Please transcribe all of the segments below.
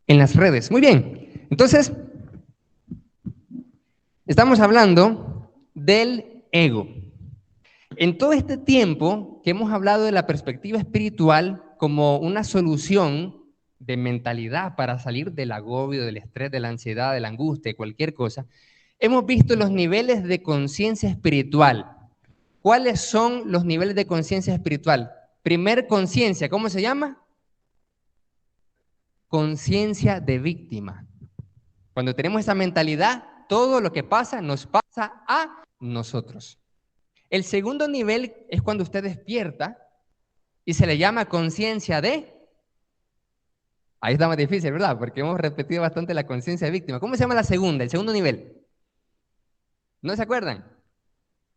en las redes. Muy bien, entonces, estamos hablando del ego. En todo este tiempo que hemos hablado de la perspectiva espiritual como una solución de mentalidad para salir del agobio, del estrés, de la ansiedad, de la angustia, de cualquier cosa, hemos visto los niveles de conciencia espiritual. ¿Cuáles son los niveles de conciencia espiritual? Primer conciencia, ¿cómo se llama? Conciencia de víctima. Cuando tenemos esa mentalidad, todo lo que pasa nos pasa a nosotros. El segundo nivel es cuando usted despierta y se le llama conciencia de... Ahí está más difícil, ¿verdad? Porque hemos repetido bastante la conciencia de víctima. ¿Cómo se llama la segunda, el segundo nivel? ¿No se acuerdan?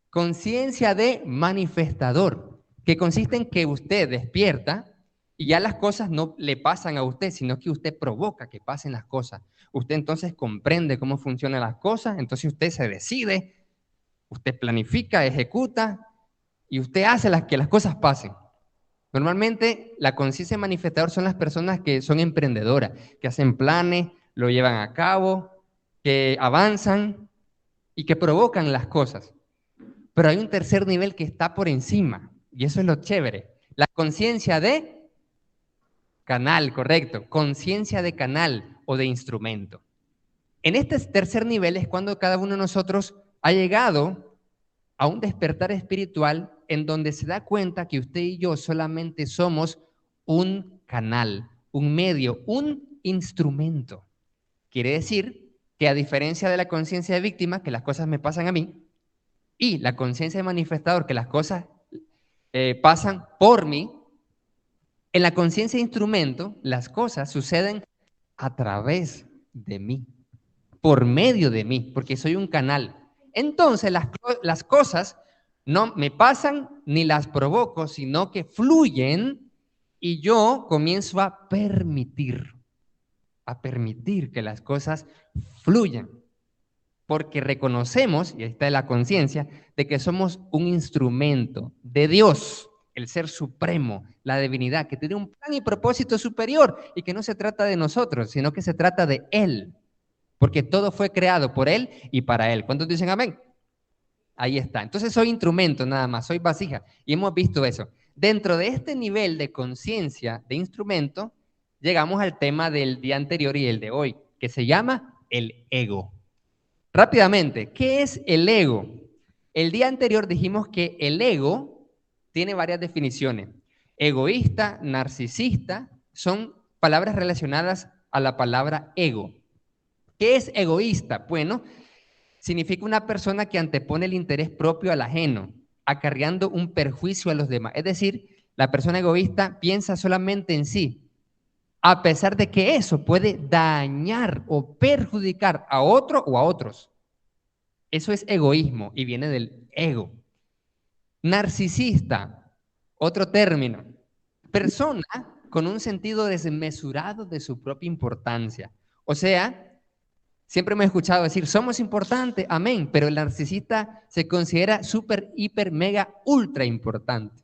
Conciencia de manifestador, que consiste en que usted despierta y ya las cosas no le pasan a usted, sino que usted provoca que pasen las cosas. Usted entonces comprende cómo funcionan las cosas, entonces usted se decide, usted planifica, ejecuta y usted hace que las cosas pasen. Normalmente la conciencia de manifestador son las personas que son emprendedoras, que hacen planes, lo llevan a cabo, que avanzan y que provocan las cosas. Pero hay un tercer nivel que está por encima, y eso es lo chévere. La conciencia de canal, correcto. Conciencia de canal o de instrumento. En este tercer nivel es cuando cada uno de nosotros ha llegado a un despertar espiritual en donde se da cuenta que usted y yo solamente somos un canal, un medio, un instrumento. Quiere decir que a diferencia de la conciencia de víctima, que las cosas me pasan a mí, y la conciencia de manifestador, que las cosas pasan por mí, en la conciencia de instrumento, las cosas suceden a través de mí, por medio de mí, porque soy un canal. Entonces las cosas no me pasan ni las provoco, sino que fluyen y yo comienzo a permitir que las cosas fluyan. Porque reconocemos, y ahí está la conciencia, de que somos un instrumento de Dios, el ser supremo, la divinidad, que tiene un plan y propósito superior y que no se trata de nosotros, sino que se trata de Él, porque todo fue creado por Él y para Él. ¿Cuántos dicen amén? Ahí está. Entonces soy instrumento nada más, soy vasija, y hemos visto eso. Dentro de este nivel de conciencia de instrumento, llegamos al tema del día anterior y el de hoy, que se llama el ego. Rápidamente, ¿qué es el ego? El día anterior dijimos que el ego tiene varias definiciones. Egoísta, narcisista, son palabras relacionadas a la palabra ego. ¿Qué es egoísta? Bueno, significa una persona que antepone el interés propio al ajeno, acarreando un perjuicio a los demás. Es decir, la persona egoísta piensa solamente en sí, a pesar de que eso puede dañar o perjudicar a otro o a otros. Eso es egoísmo y viene del ego. Narcisista, otro término, persona con un sentido desmesurado de su propia importancia. O sea, siempre me he escuchado decir, somos importantes, amén, pero el narcisista se considera súper, hiper, mega, ultra importante.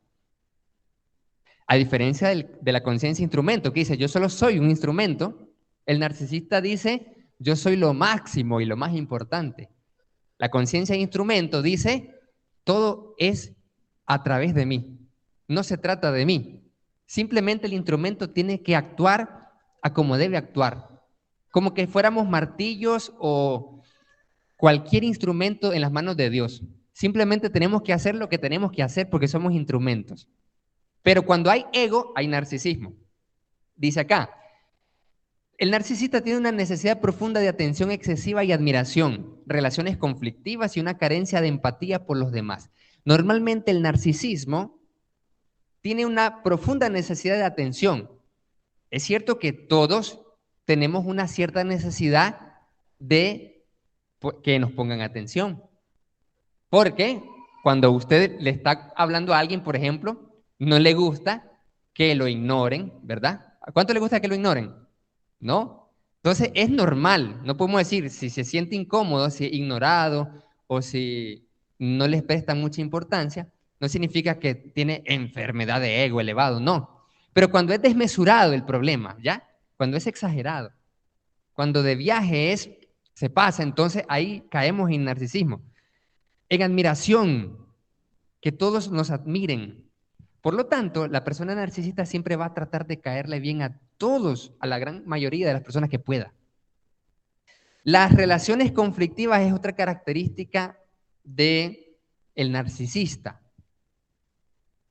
A diferencia de la conciencia instrumento, que dice, yo solo soy un instrumento, el narcisista dice, yo soy lo máximo y lo más importante. La conciencia de instrumento dice, todo es a través de mí, no se trata de mí. Simplemente el instrumento tiene que actuar a como debe actuar, como que fuéramos martillos o cualquier instrumento en las manos de Dios. Simplemente tenemos que hacer lo que tenemos que hacer porque somos instrumentos. Pero cuando hay ego, hay narcisismo. Dice acá, el narcisista tiene una necesidad profunda de atención excesiva y admiración, relaciones conflictivas y una carencia de empatía por los demás. Normalmente el narcisismo tiene una profunda necesidad de atención. Es cierto que todos tenemos una cierta necesidad de que nos pongan atención. Porque cuando usted le está hablando a alguien, por ejemplo, no le gusta que lo ignoren, ¿verdad? ¿A cuánto le gusta que lo ignoren? ¿No? Entonces es normal, no podemos decir si se siente incómodo, si es ignorado o si no les prestan mucha importancia, no significa que tiene enfermedad de ego elevado, no. Pero cuando es desmesurado el problema, ¿ya? Cuando es exagerado, Cuando de viaje se pasa, entonces ahí caemos en narcisismo. En admiración, que todos nos admiren. Por lo tanto, la persona narcisista siempre va a tratar de caerle bien a todos, a la gran mayoría de las personas que pueda. Las relaciones conflictivas es otra característica de el narcisista.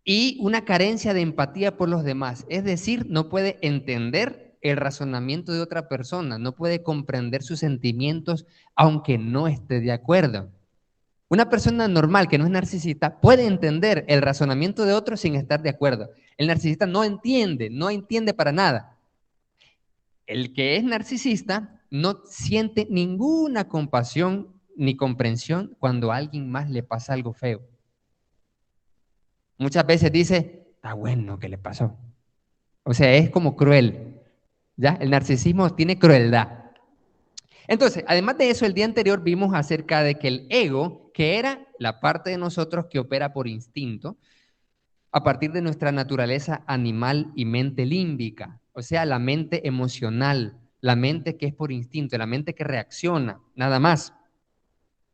Y una carencia de empatía por los demás. Es decir, no puede entender el razonamiento de otra persona, no puede comprender sus sentimientos aunque no esté de acuerdo. Una persona normal que no es narcisista puede entender el razonamiento de otro sin estar de acuerdo. El narcisista no entiende para nada. El que es narcisista no siente ninguna compasión ni comprensión cuando a alguien más le pasa algo feo. Muchas veces dice, está bueno que le pasó. O sea, es como cruel. ¿Ya? El narcisismo tiene crueldad. Entonces, además de eso, el día anterior vimos acerca de que el ego, que era la parte de nosotros que opera por instinto, a partir de nuestra naturaleza animal y mente límbica, o sea, la mente emocional, la mente que es por instinto, la mente que reacciona, nada más.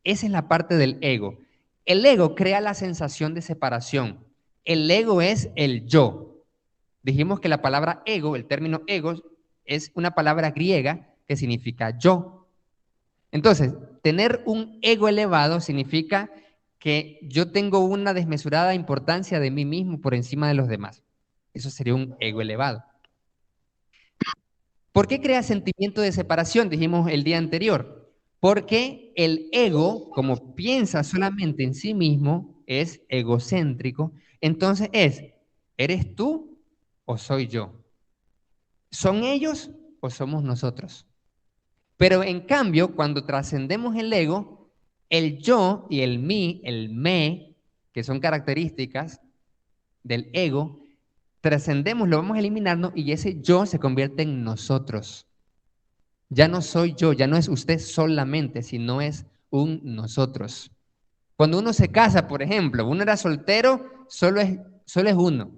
Esa es la parte del ego. El ego crea la sensación de separación. El ego es el yo. Dijimos que la palabra ego, el término ego, es una palabra griega que significa yo. Entonces, tener un ego elevado significa que yo tengo una desmesurada importancia de mí mismo por encima de los demás. Eso sería un ego elevado. ¿Por qué crea sentimiento de separación? Dijimos el día anterior. Porque el ego, como piensa solamente en sí mismo, es egocéntrico. Entonces ¿eres tú o soy yo? ¿Son ellos o somos nosotros? Pero en cambio, cuando trascendemos el ego, el yo y el mí, el me, que son características del ego, trascendemos, lo vamos a eliminarnos y ese yo se convierte en nosotros. Ya no soy yo, ya no es usted solamente, sino es un nosotros. Cuando uno se casa, por ejemplo, uno era soltero, solo es uno.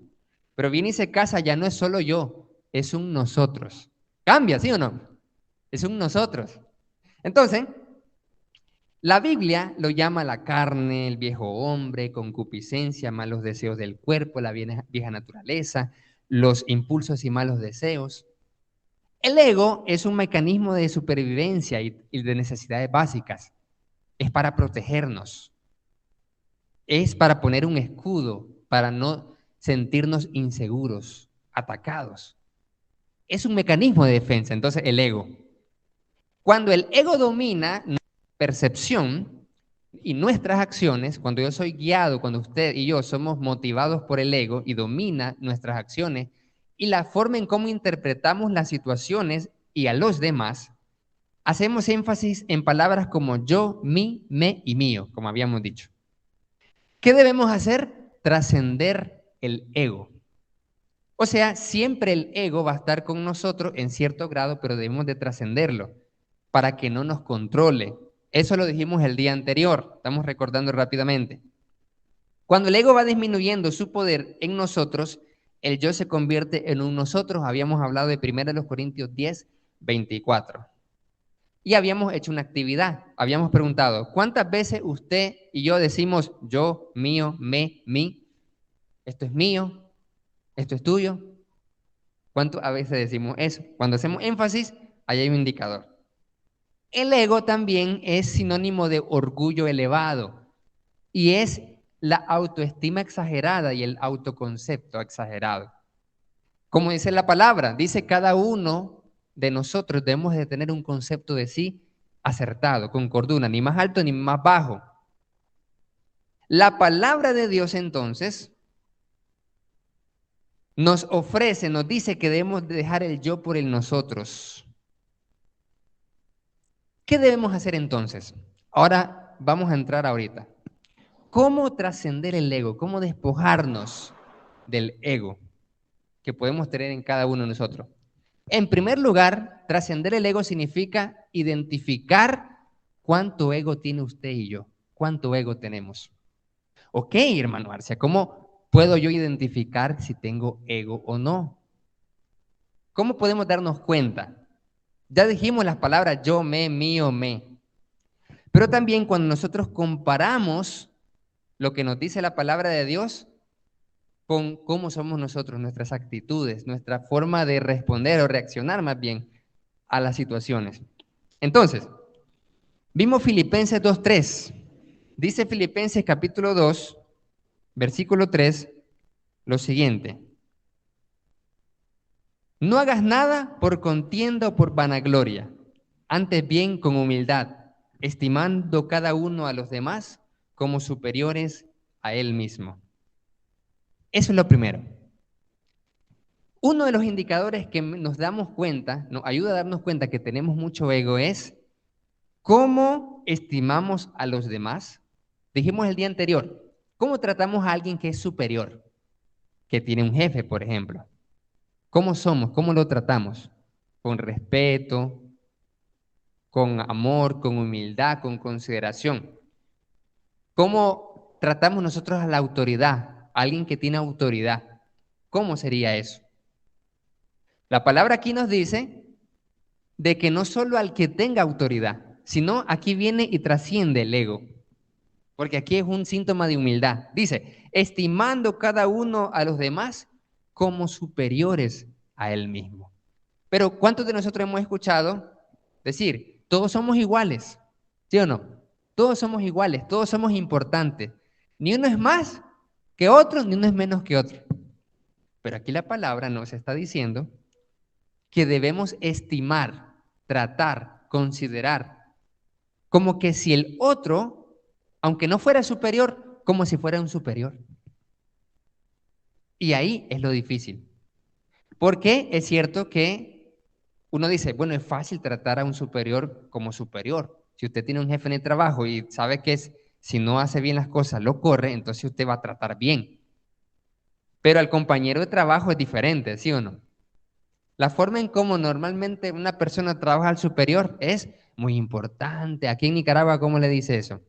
Pero viene y se casa, ya no es solo yo, es un nosotros. Cambia, ¿sí o no? Es un nosotros. Entonces, la Biblia lo llama la carne, el viejo hombre, concupiscencia, malos deseos del cuerpo, la vieja naturaleza, los impulsos y malos deseos. El ego es un mecanismo de supervivencia y de necesidades básicas. Es para protegernos. Es para poner un escudo, para no sentirnos inseguros, atacados. Es un mecanismo de defensa, entonces el ego. Cuando el ego domina nuestra percepción y nuestras acciones, cuando yo soy guiado, cuando usted y yo somos motivados por el ego y domina nuestras acciones y la forma en cómo interpretamos las situaciones y a los demás, hacemos énfasis en palabras como yo, mí, me y mío, como habíamos dicho. ¿Qué debemos hacer? Trascender el ego. O sea, siempre el ego va a estar con nosotros en cierto grado, pero debemos de trascenderlo para que no nos controle. Eso lo dijimos el día anterior, estamos recordando rápidamente. Cuando el ego va disminuyendo su poder en nosotros, el yo se convierte en un nosotros. Habíamos hablado de 1 Corintios 10, 24. Y habíamos hecho una actividad. Habíamos preguntado, ¿cuántas veces usted y yo decimos yo, mío, me, mí? Esto es mío, esto es tuyo. ¿Cuántas a veces decimos eso? Cuando hacemos énfasis, ahí hay un indicador. El ego también es sinónimo de orgullo elevado y es la autoestima exagerada y el autoconcepto exagerado. Como dice la palabra, dice cada uno de nosotros debemos de tener un concepto de sí acertado, con cordura, ni más alto ni más bajo. La palabra de Dios entonces nos ofrece, nos dice que debemos de dejar el yo por el nosotros. ¿Qué debemos hacer entonces? Ahora vamos a entrar ahorita. ¿Cómo trascender el ego? ¿Cómo despojarnos del ego que podemos tener en cada uno de nosotros? En primer lugar, trascender el ego significa identificar cuánto ego tiene usted y yo, cuánto ego tenemos. Ok, hermano Arcia, ¿cómo puedo yo identificar si tengo ego o no? ¿Cómo podemos darnos cuenta? Ya dijimos las palabras yo, me, mío, me. Pero también cuando nosotros comparamos lo que nos dice la palabra de Dios con cómo somos nosotros, nuestras actitudes, nuestra forma de responder o reaccionar más bien a las situaciones. Entonces, vimos Filipenses 2:3. Dice Filipenses capítulo 2, versículo 3, lo siguiente. No hagas nada por contienda o por vanagloria, antes bien con humildad, estimando cada uno a los demás como superiores a él mismo. Eso es lo primero. Uno de los indicadores que nos damos cuenta, nos ayuda a darnos cuenta que tenemos mucho ego es cómo estimamos a los demás. Dijimos el día anterior, ¿cómo tratamos a alguien que es superior, que tiene un jefe, por ejemplo? ¿Cómo somos? ¿Cómo lo tratamos? Con respeto, con amor, con humildad, con consideración. ¿Cómo tratamos nosotros a la autoridad, a alguien que tiene autoridad? ¿Cómo sería eso? La palabra aquí nos dice de que no solo al que tenga autoridad, sino aquí viene y trasciende el ego, porque aquí es un síntoma de humildad. Dice, estimando cada uno a los demás como superiores a él mismo. Pero ¿cuántos de nosotros hemos escuchado decir, todos somos iguales? ¿Sí o no? Todos somos iguales, todos somos importantes. Ni uno es más que otro, ni uno es menos que otro. Pero aquí la palabra nos está diciendo que debemos estimar, tratar, considerar, como que si el otro, aunque no fuera superior, como si fuera un superior. Y ahí es lo difícil. Porque es cierto que uno dice, bueno, es fácil tratar a un superior como superior. Si usted tiene un jefe en el trabajo y sabe que si no hace bien las cosas, lo corre, entonces usted va a tratar bien. Pero al compañero de trabajo es diferente, ¿sí o no? La forma en cómo normalmente una persona trabaja al superior es muy importante. Aquí en Nicaragua, ¿cómo le dice eso?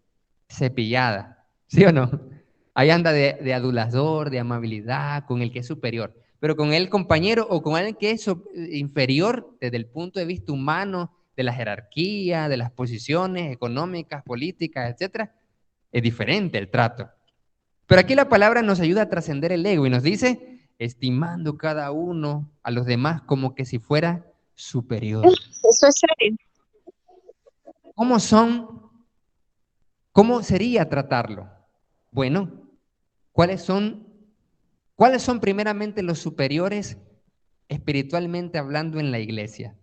Cepillada, ¿sí o no? Ahí anda de adulador, de amabilidad, con el que es superior. Pero con el compañero o con alguien que es inferior desde el punto de vista humano, de la jerarquía, de las posiciones económicas, políticas, etcétera, es diferente el trato. Pero aquí la palabra nos ayuda a trascender el ego y nos dice, estimando cada uno a los demás como que si fuera superior. Eso es serio. ¿Cómo son? ¿Cómo sería tratarlo? Bueno, ¿cuáles son primeramente los superiores espiritualmente hablando en la iglesia?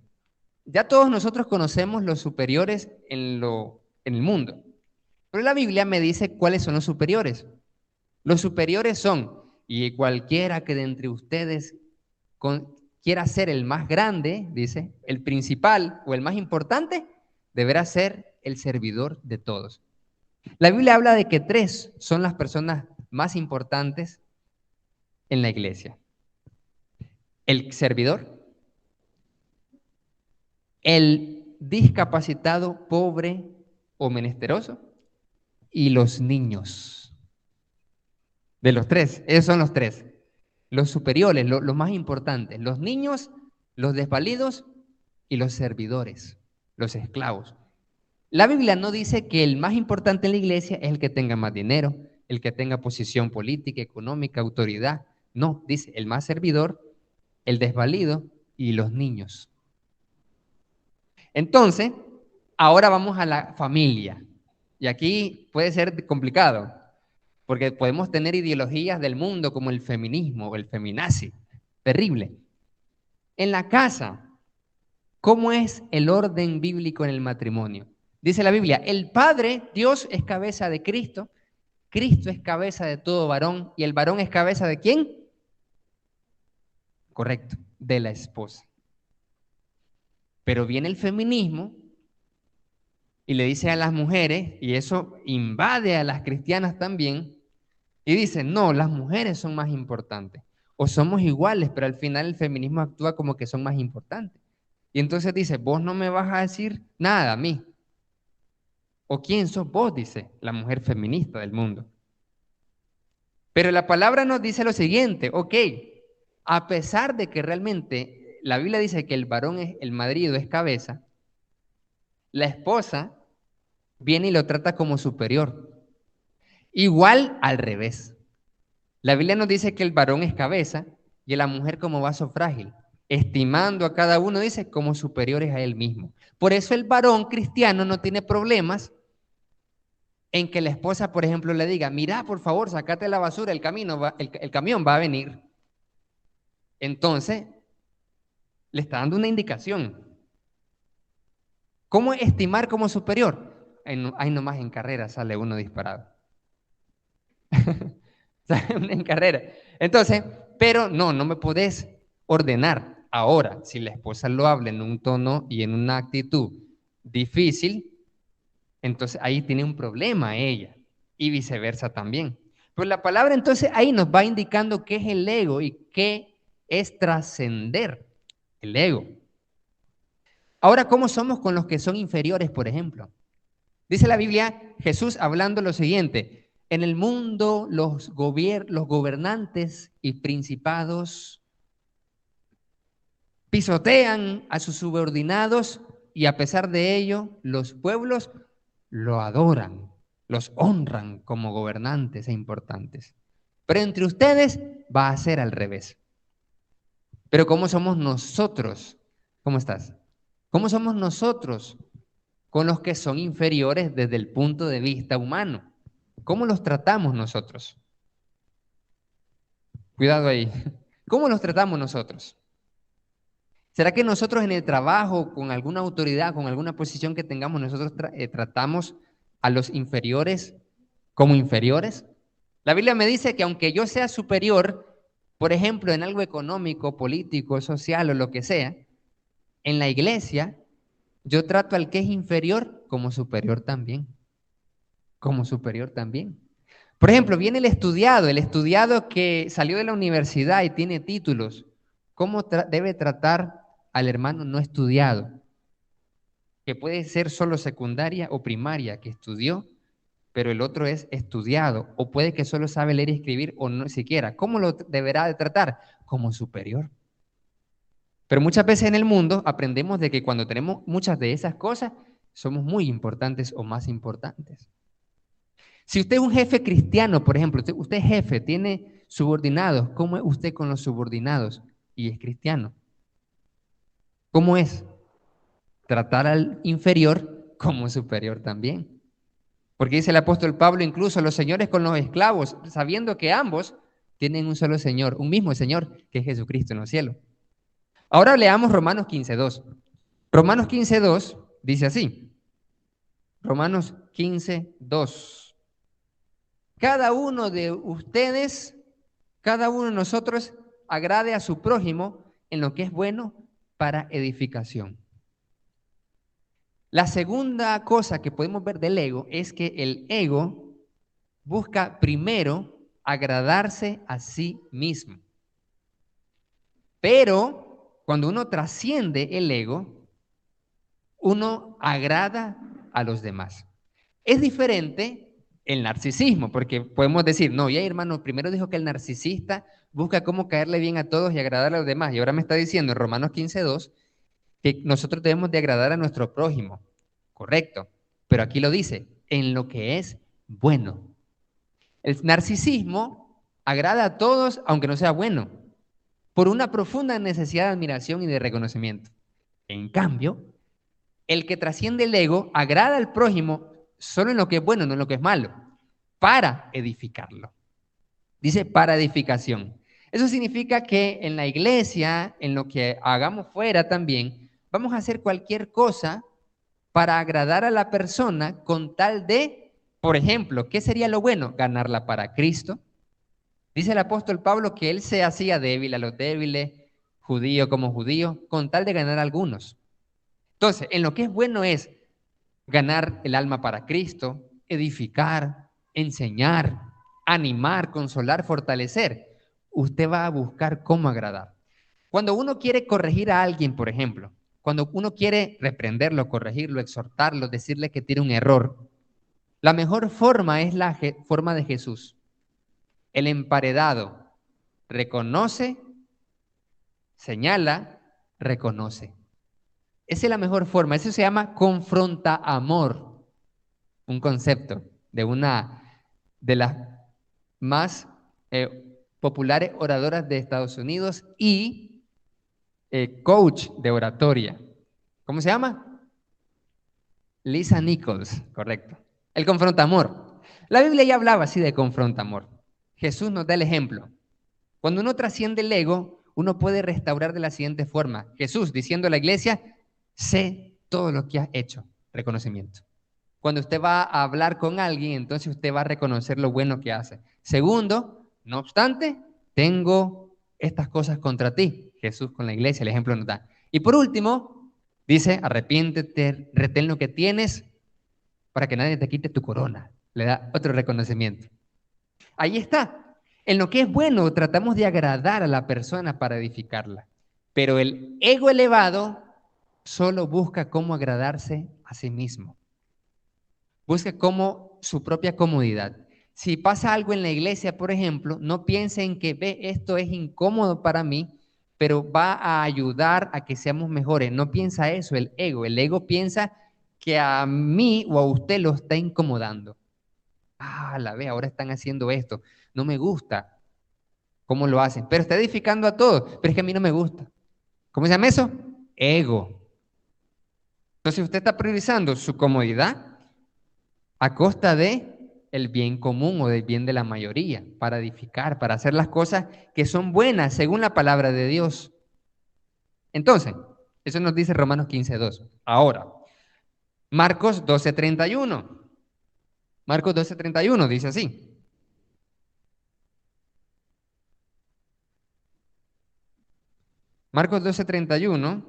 Ya todos nosotros conocemos los superiores en el mundo, pero la Biblia me dice cuáles son los superiores. Los superiores son, y cualquiera que de entre ustedes quiera ser el más grande, dice, el principal o el más importante, deberá ser el servidor de todos. La Biblia habla de que tres son las personas más importantes en la iglesia. El servidor, el discapacitado, pobre o menesteroso, y los niños. De los tres, esos son los tres. Los superiores, los más importantes, los niños, los desvalidos y los servidores, los esclavos. La Biblia no dice que el más importante en la iglesia es el que tenga más dinero, el que tenga posición política, económica, autoridad. No, dice el más servidor, el desvalido y los niños. Entonces, ahora vamos a la familia. Y aquí puede ser complicado, porque podemos tener ideologías del mundo como el feminismo o el feminazi. Terrible. En la casa, ¿cómo es el orden bíblico en el matrimonio? Dice la Biblia, el Padre, Dios es cabeza de Cristo, Cristo es cabeza de todo varón y el varón es cabeza ¿de quién? Correcto, de la esposa. Pero viene el feminismo y le dice a las mujeres, y eso invade a las cristianas también, y dice, no, las mujeres son más importantes. O somos iguales, pero al final el feminismo actúa como que son más importantes. Y entonces dice, vos no me vas a decir nada a mí. ¿O quién sos vos? Dice la mujer feminista del mundo. Pero la palabra nos dice lo siguiente, ok, a pesar de que realmente la Biblia dice que el varón es, el marido es cabeza, la esposa viene y lo trata como superior. Igual al revés. La Biblia nos dice que el varón es cabeza y la mujer como vaso frágil, estimando a cada uno, dice, como superiores a él mismo. Por eso el varón cristiano no tiene problemas en que la esposa, por ejemplo, le diga, mira, por favor, sácate la basura, el camión va a venir. Entonces, le está dando una indicación. ¿Cómo estimar como superior? Ahí nomás en carrera sale uno disparado. En carrera. Entonces, pero no me podés ordenar. Ahora, si la esposa lo habla en un tono y en una actitud difícil, entonces ahí tiene un problema ella y viceversa también. Pues la palabra entonces ahí nos va indicando qué es el ego y qué es trascender el ego. Ahora, ¿cómo somos con los que son inferiores, por ejemplo? Dice la Biblia, Jesús hablando lo siguiente, en el mundo los gobernantes y principados pisotean a sus subordinados y a pesar de ello los pueblos lo adoran, los honran como gobernantes e importantes. Pero entre ustedes va a ser al revés. Pero ¿cómo somos nosotros? ¿Cómo estás? ¿Cómo somos nosotros con los que son inferiores desde el punto de vista humano? ¿Cómo los tratamos nosotros? Cuidado ahí. ¿Cómo los tratamos nosotros? ¿Será que nosotros en el trabajo, con alguna autoridad, con alguna posición que tengamos, nosotros tratamos a los inferiores como inferiores? La Biblia me dice que aunque yo sea superior, por ejemplo, en algo económico, político, social o lo que sea, en la iglesia, yo trato al que es inferior como superior también. Como superior también. Por ejemplo, viene el estudiado que salió de la universidad y tiene títulos. ¿Cómo debe tratar al hermano no estudiado? Que puede ser solo secundaria o primaria, que estudió, pero el otro es estudiado, o puede que solo sabe leer y escribir, o no siquiera. ¿Cómo lo deberá de tratar? Como superior. Pero muchas veces en el mundo aprendemos de que cuando tenemos muchas de esas cosas, somos muy importantes o más importantes. Si usted es un jefe cristiano, por ejemplo, usted es jefe, tiene subordinados, ¿cómo es usted con los subordinados? Y es cristiano. ¿Cómo es? Tratar al inferior como superior también. Porque dice el apóstol Pablo, incluso los señores con los esclavos, sabiendo que ambos tienen un solo Señor, un mismo Señor, que es Jesucristo en los cielos. Ahora leamos Romanos 15:2. Romanos 15:2 dice así. Romanos 15:2. Cada uno de ustedes, cada uno de nosotros, agrade a su prójimo en lo que es bueno para edificación. La segunda cosa que podemos ver del ego es que el ego busca primero agradarse a sí mismo. Pero cuando uno trasciende el ego, uno agrada a los demás. Es diferente el narcisismo, porque podemos decir, no, ya hermano, primero dijo que el narcisista busca cómo caerle bien a todos y agradar a los demás, y ahora me está diciendo en Romanos 15:2 que nosotros debemos de agradar a nuestro prójimo, correcto, pero aquí lo dice, en lo que es bueno. El narcisismo agrada a todos aunque no sea bueno, por una profunda necesidad de admiración y de reconocimiento. En cambio, el que trasciende el ego agrada al prójimo solo en lo que es bueno, no en lo que es malo, para edificarlo. Dice para edificación. Eso significa que en la iglesia, en lo que hagamos fuera también, vamos a hacer cualquier cosa para agradar a la persona con tal de, por ejemplo, ¿qué sería lo bueno? Ganarla para Cristo. Dice el apóstol Pablo que él se hacía débil a los débiles, judío como judío, con tal de ganar a algunos. Entonces, en lo que es bueno es ganar el alma para Cristo, edificar, enseñar, animar, consolar, fortalecer. Usted va a buscar cómo agradar. Cuando uno quiere corregir a alguien, por ejemplo, cuando uno quiere reprenderlo, corregirlo, exhortarlo, decirle que tiene un error, la mejor forma es la forma de Jesús. El emparedado reconoce, señala reconoce. Esa es la mejor forma. Eso se llama confronta amor. Un concepto de una de las más populares oradoras de Estados Unidos y coach de oratoria. ¿Cómo se llama? Lisa Nichols, correcto. El confrontamor. La Biblia ya hablaba así de confrontamor. Jesús nos da el ejemplo. Cuando uno trasciende el ego, uno puede restaurar de la siguiente forma. Jesús diciendo a la iglesia, sé todo lo que has hecho. Reconocimiento. Cuando usted va a hablar con alguien, entonces usted va a reconocer lo bueno que hace. Segundo, no obstante, tengo estas cosas contra ti. Jesús con la iglesia, el ejemplo nos da. Y por último, dice, arrepiéntete, retén lo que tienes para que nadie te quite tu corona. Le da otro reconocimiento. Ahí está. En lo que es bueno, tratamos de agradar a la persona para edificarla. Pero el ego elevado solo busca cómo agradarse a sí mismo. Busca como su propia comodidad. Si pasa algo en la iglesia, por ejemplo, no piensen que ve, esto es incómodo para mí, pero va a ayudar a que seamos mejores. No piensa eso el ego. El ego piensa que a mí o a usted lo está incomodando. Ah, la ve, ahora están haciendo esto. No me gusta cómo lo hacen, pero está edificando a todos. Pero es que a mí no me gusta. ¿Cómo se llama eso? Ego. Entonces usted está priorizando su comodidad a costa de el bien común o del bien de la mayoría, para edificar, para hacer las cosas que son buenas según la palabra de Dios. Entonces, eso nos dice Romanos 15:2. Ahora, Marcos 12:31. Marcos 12:31 dice así. Marcos 12:31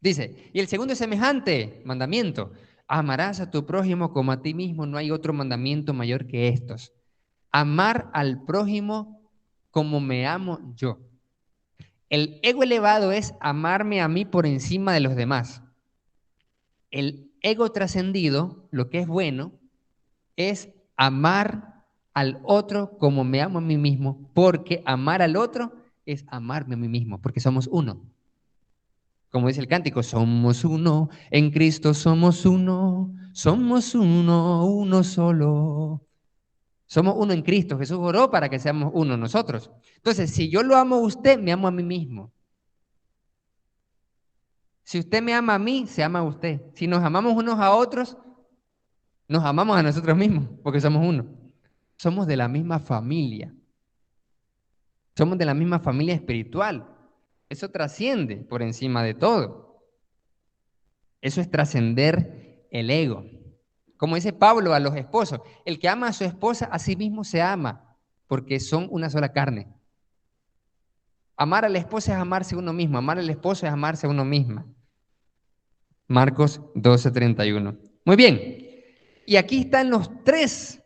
dice, y el segundo es semejante mandamiento. Amarás a tu prójimo como a ti mismo, no hay otro mandamiento mayor que estos. Amar al prójimo como me amo yo. El ego elevado es amarme a mí por encima de los demás. El ego trascendido, lo que es bueno, es amar al otro como me amo a mí mismo, porque amar al otro es amarme a mí mismo, porque somos uno. Como dice el cántico, somos uno, en Cristo somos uno, uno solo. Somos uno en Cristo. Jesús oró para que seamos uno nosotros. Entonces, si yo lo amo a usted, me amo a mí mismo. Si usted me ama a mí, se ama a usted. Si nos amamos unos a otros, nos amamos a nosotros mismos, porque somos uno. Somos de la misma familia. Somos de la misma familia espiritual. Eso trasciende por encima de todo. Eso es trascender el ego. Como dice Pablo a los esposos, el que ama a su esposa, a sí mismo se ama, porque son una sola carne. Amar a la esposa es amarse a uno mismo, amar al esposo es amarse a uno mismo. Marcos 12:31. Muy bien. Y aquí están los tres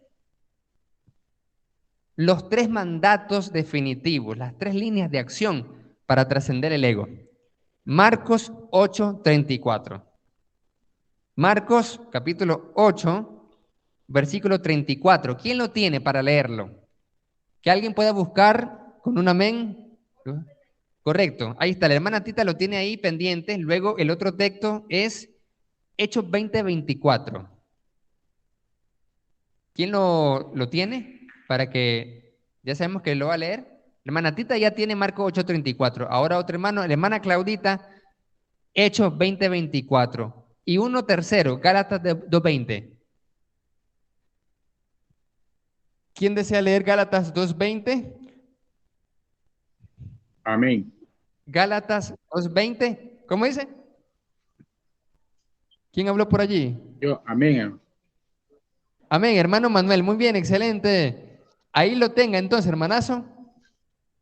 mandatos definitivos, las tres líneas de acción para trascender el ego. Marcos 8:34. Marcos capítulo 8, versículo 34. ¿Quién lo tiene para leerlo? Que alguien pueda buscar con un amén. Correcto, ahí está, la hermana Tita lo tiene ahí pendiente. Luego el otro texto es Hechos 20:24. ¿Quién lo tiene? Para que ya sabemos que lo va a leer. La hermana Tita ya tiene Marcos 8:34. Ahora otro hermano, la hermana Claudita, Hechos 20:24. Y uno tercero, Gálatas 2:20. ¿Quién desea leer Gálatas 2:20? Amén. Gálatas 2:20. ¿Cómo dice? ¿Quién habló por allí? Yo, amén. Amén, hermano Manuel. Muy bien, excelente. Ahí lo tenga entonces, hermanazo.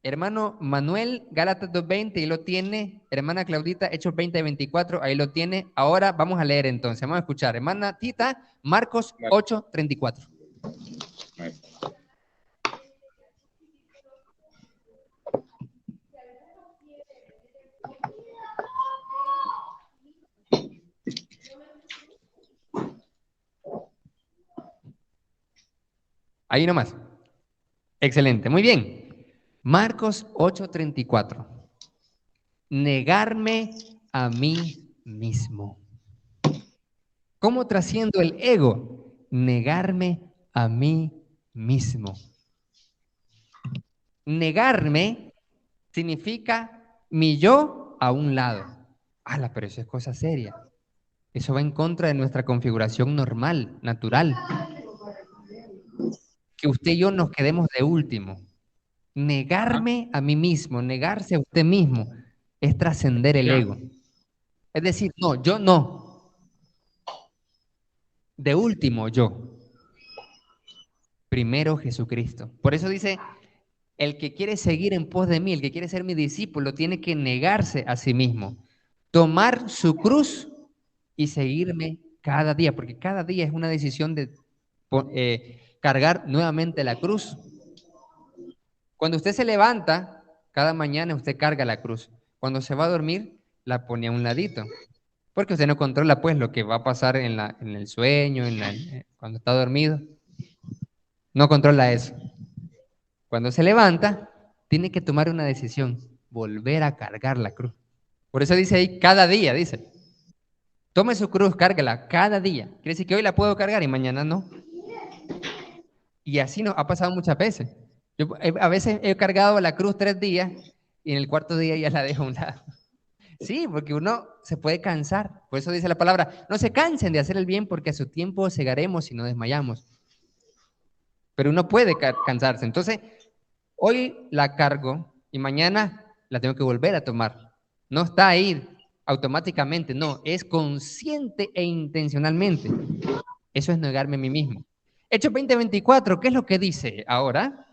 Hermano Manuel, Gálatas 2:20, ahí lo tiene. Hermana Claudita, Hechos 20:24, ahí lo tiene. Ahora vamos a leer entonces, vamos a escuchar. Hermana Tita, Marcos 8:34. Ahí nomás. Excelente, muy bien. Marcos 8:34. negarme a mí mismo. ¿Cómo trasciendo el ego? Negarme a mí mismo. Negarme significa mi yo a un lado. ¡Hala! Pero eso es cosa seria. Eso va en contra de nuestra configuración normal, natural. Que usted y yo nos quedemos de último. Negarme a mí mismo, negarse a usted mismo, es trascender el ego. Es decir, no, yo no. De último, yo. Primero Jesucristo. Por eso dice, el que quiere seguir en pos de mí, el que quiere ser mi discípulo, tiene que negarse a sí mismo, tomar su cruz y seguirme cada día, porque cada día es una decisión de cargar nuevamente la cruz. Cuando usted se levanta, cada mañana usted carga la cruz. Cuando se va a dormir, la pone a un ladito, porque usted no controla pues lo que va a pasar en el sueño, cuando está dormido. No controla eso. Cuando se levanta, tiene que tomar una decisión, volver a cargar la cruz. Por eso dice ahí, cada día, dice. Tome su cruz, cárgala cada día. Quiere decir que hoy la puedo cargar y mañana no. Y así nos ha pasado muchas veces. Yo a veces he cargado la cruz 3 días y en el cuarto día ya la dejo a un lado. Sí, porque uno se puede cansar. Por eso dice la palabra, no se cansen de hacer el bien porque a su tiempo segaremos y no desmayamos. Pero uno puede cansarse. Entonces, hoy la cargo y mañana la tengo que volver a tomar. No está ahí automáticamente, no, es consciente e intencionalmente. Eso es negarme a mí mismo. Hechos 20:24, ¿qué es lo que dice ahora?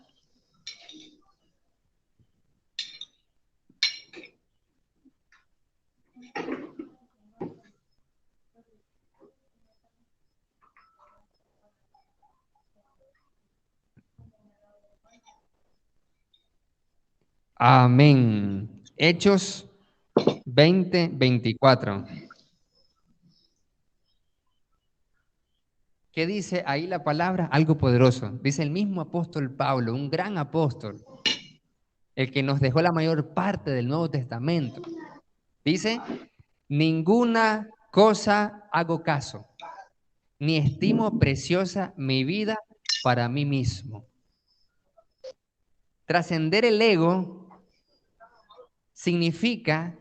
Amén. Hechos 20:24. ¿Qué dice ahí la palabra? Algo poderoso. Dice el mismo apóstol Pablo, un gran apóstol, el que nos dejó la mayor parte del Nuevo Testamento. Dice, ninguna cosa hago caso, ni estimo preciosa mi vida para mí mismo. Trascender el ego significa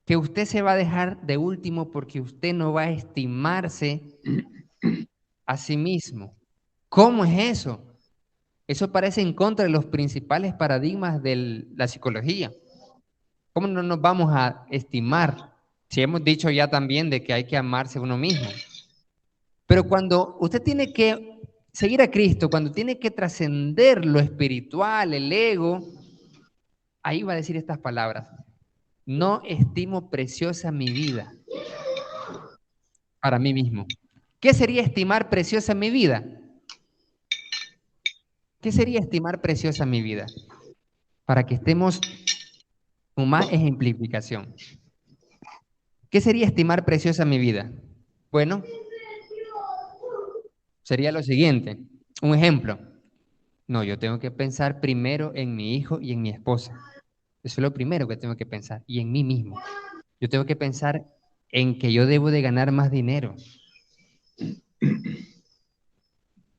que usted se va a dejar de último porque usted no va a estimarse a sí mismo. ¿Cómo es eso? Eso parece en contra de los principales paradigmas de la psicología. ¿Cómo no nos vamos a estimar? Si hemos dicho ya también de que hay que amarse a uno mismo. Pero cuando usted tiene que seguir a Cristo, cuando tiene que trascender lo espiritual, el ego, ahí va a decir estas palabras. No estimo preciosa mi vida para mí mismo. ¿Qué sería estimar preciosa mi vida? ¿Qué sería estimar preciosa mi vida? Para que estemos con más ejemplificación. ¿Qué sería estimar preciosa mi vida? Bueno, sería lo siguiente. Un ejemplo. No, yo tengo que pensar primero en mi hijo y en mi esposa. Eso es lo primero que tengo que pensar. Y en mí mismo. Yo tengo que pensar en que yo debo de ganar más dinero.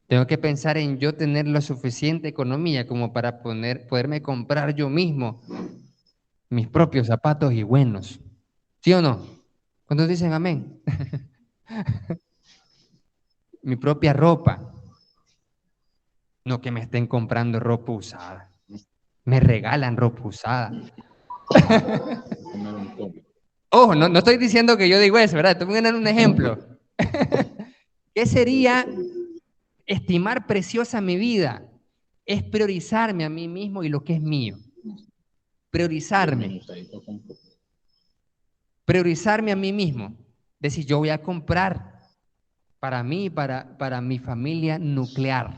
Tengo que pensar en yo tener la suficiente economía como para poderme comprar yo mismo mis propios zapatos y buenos. ¿Sí o no? ¿Cuántos dicen amén? Mi propia ropa. No que me estén comprando ropa usada. Me regalan ropa usada. Ojo, no estoy diciendo que yo digo eso, ¿verdad? Estoy poniendo un ejemplo. ¿Qué sería estimar preciosa mi vida? Es priorizarme a mí mismo y lo que es mío. Priorizarme. Priorizarme a mí mismo. Decir, yo voy a comprar para mí, para mi familia nuclear.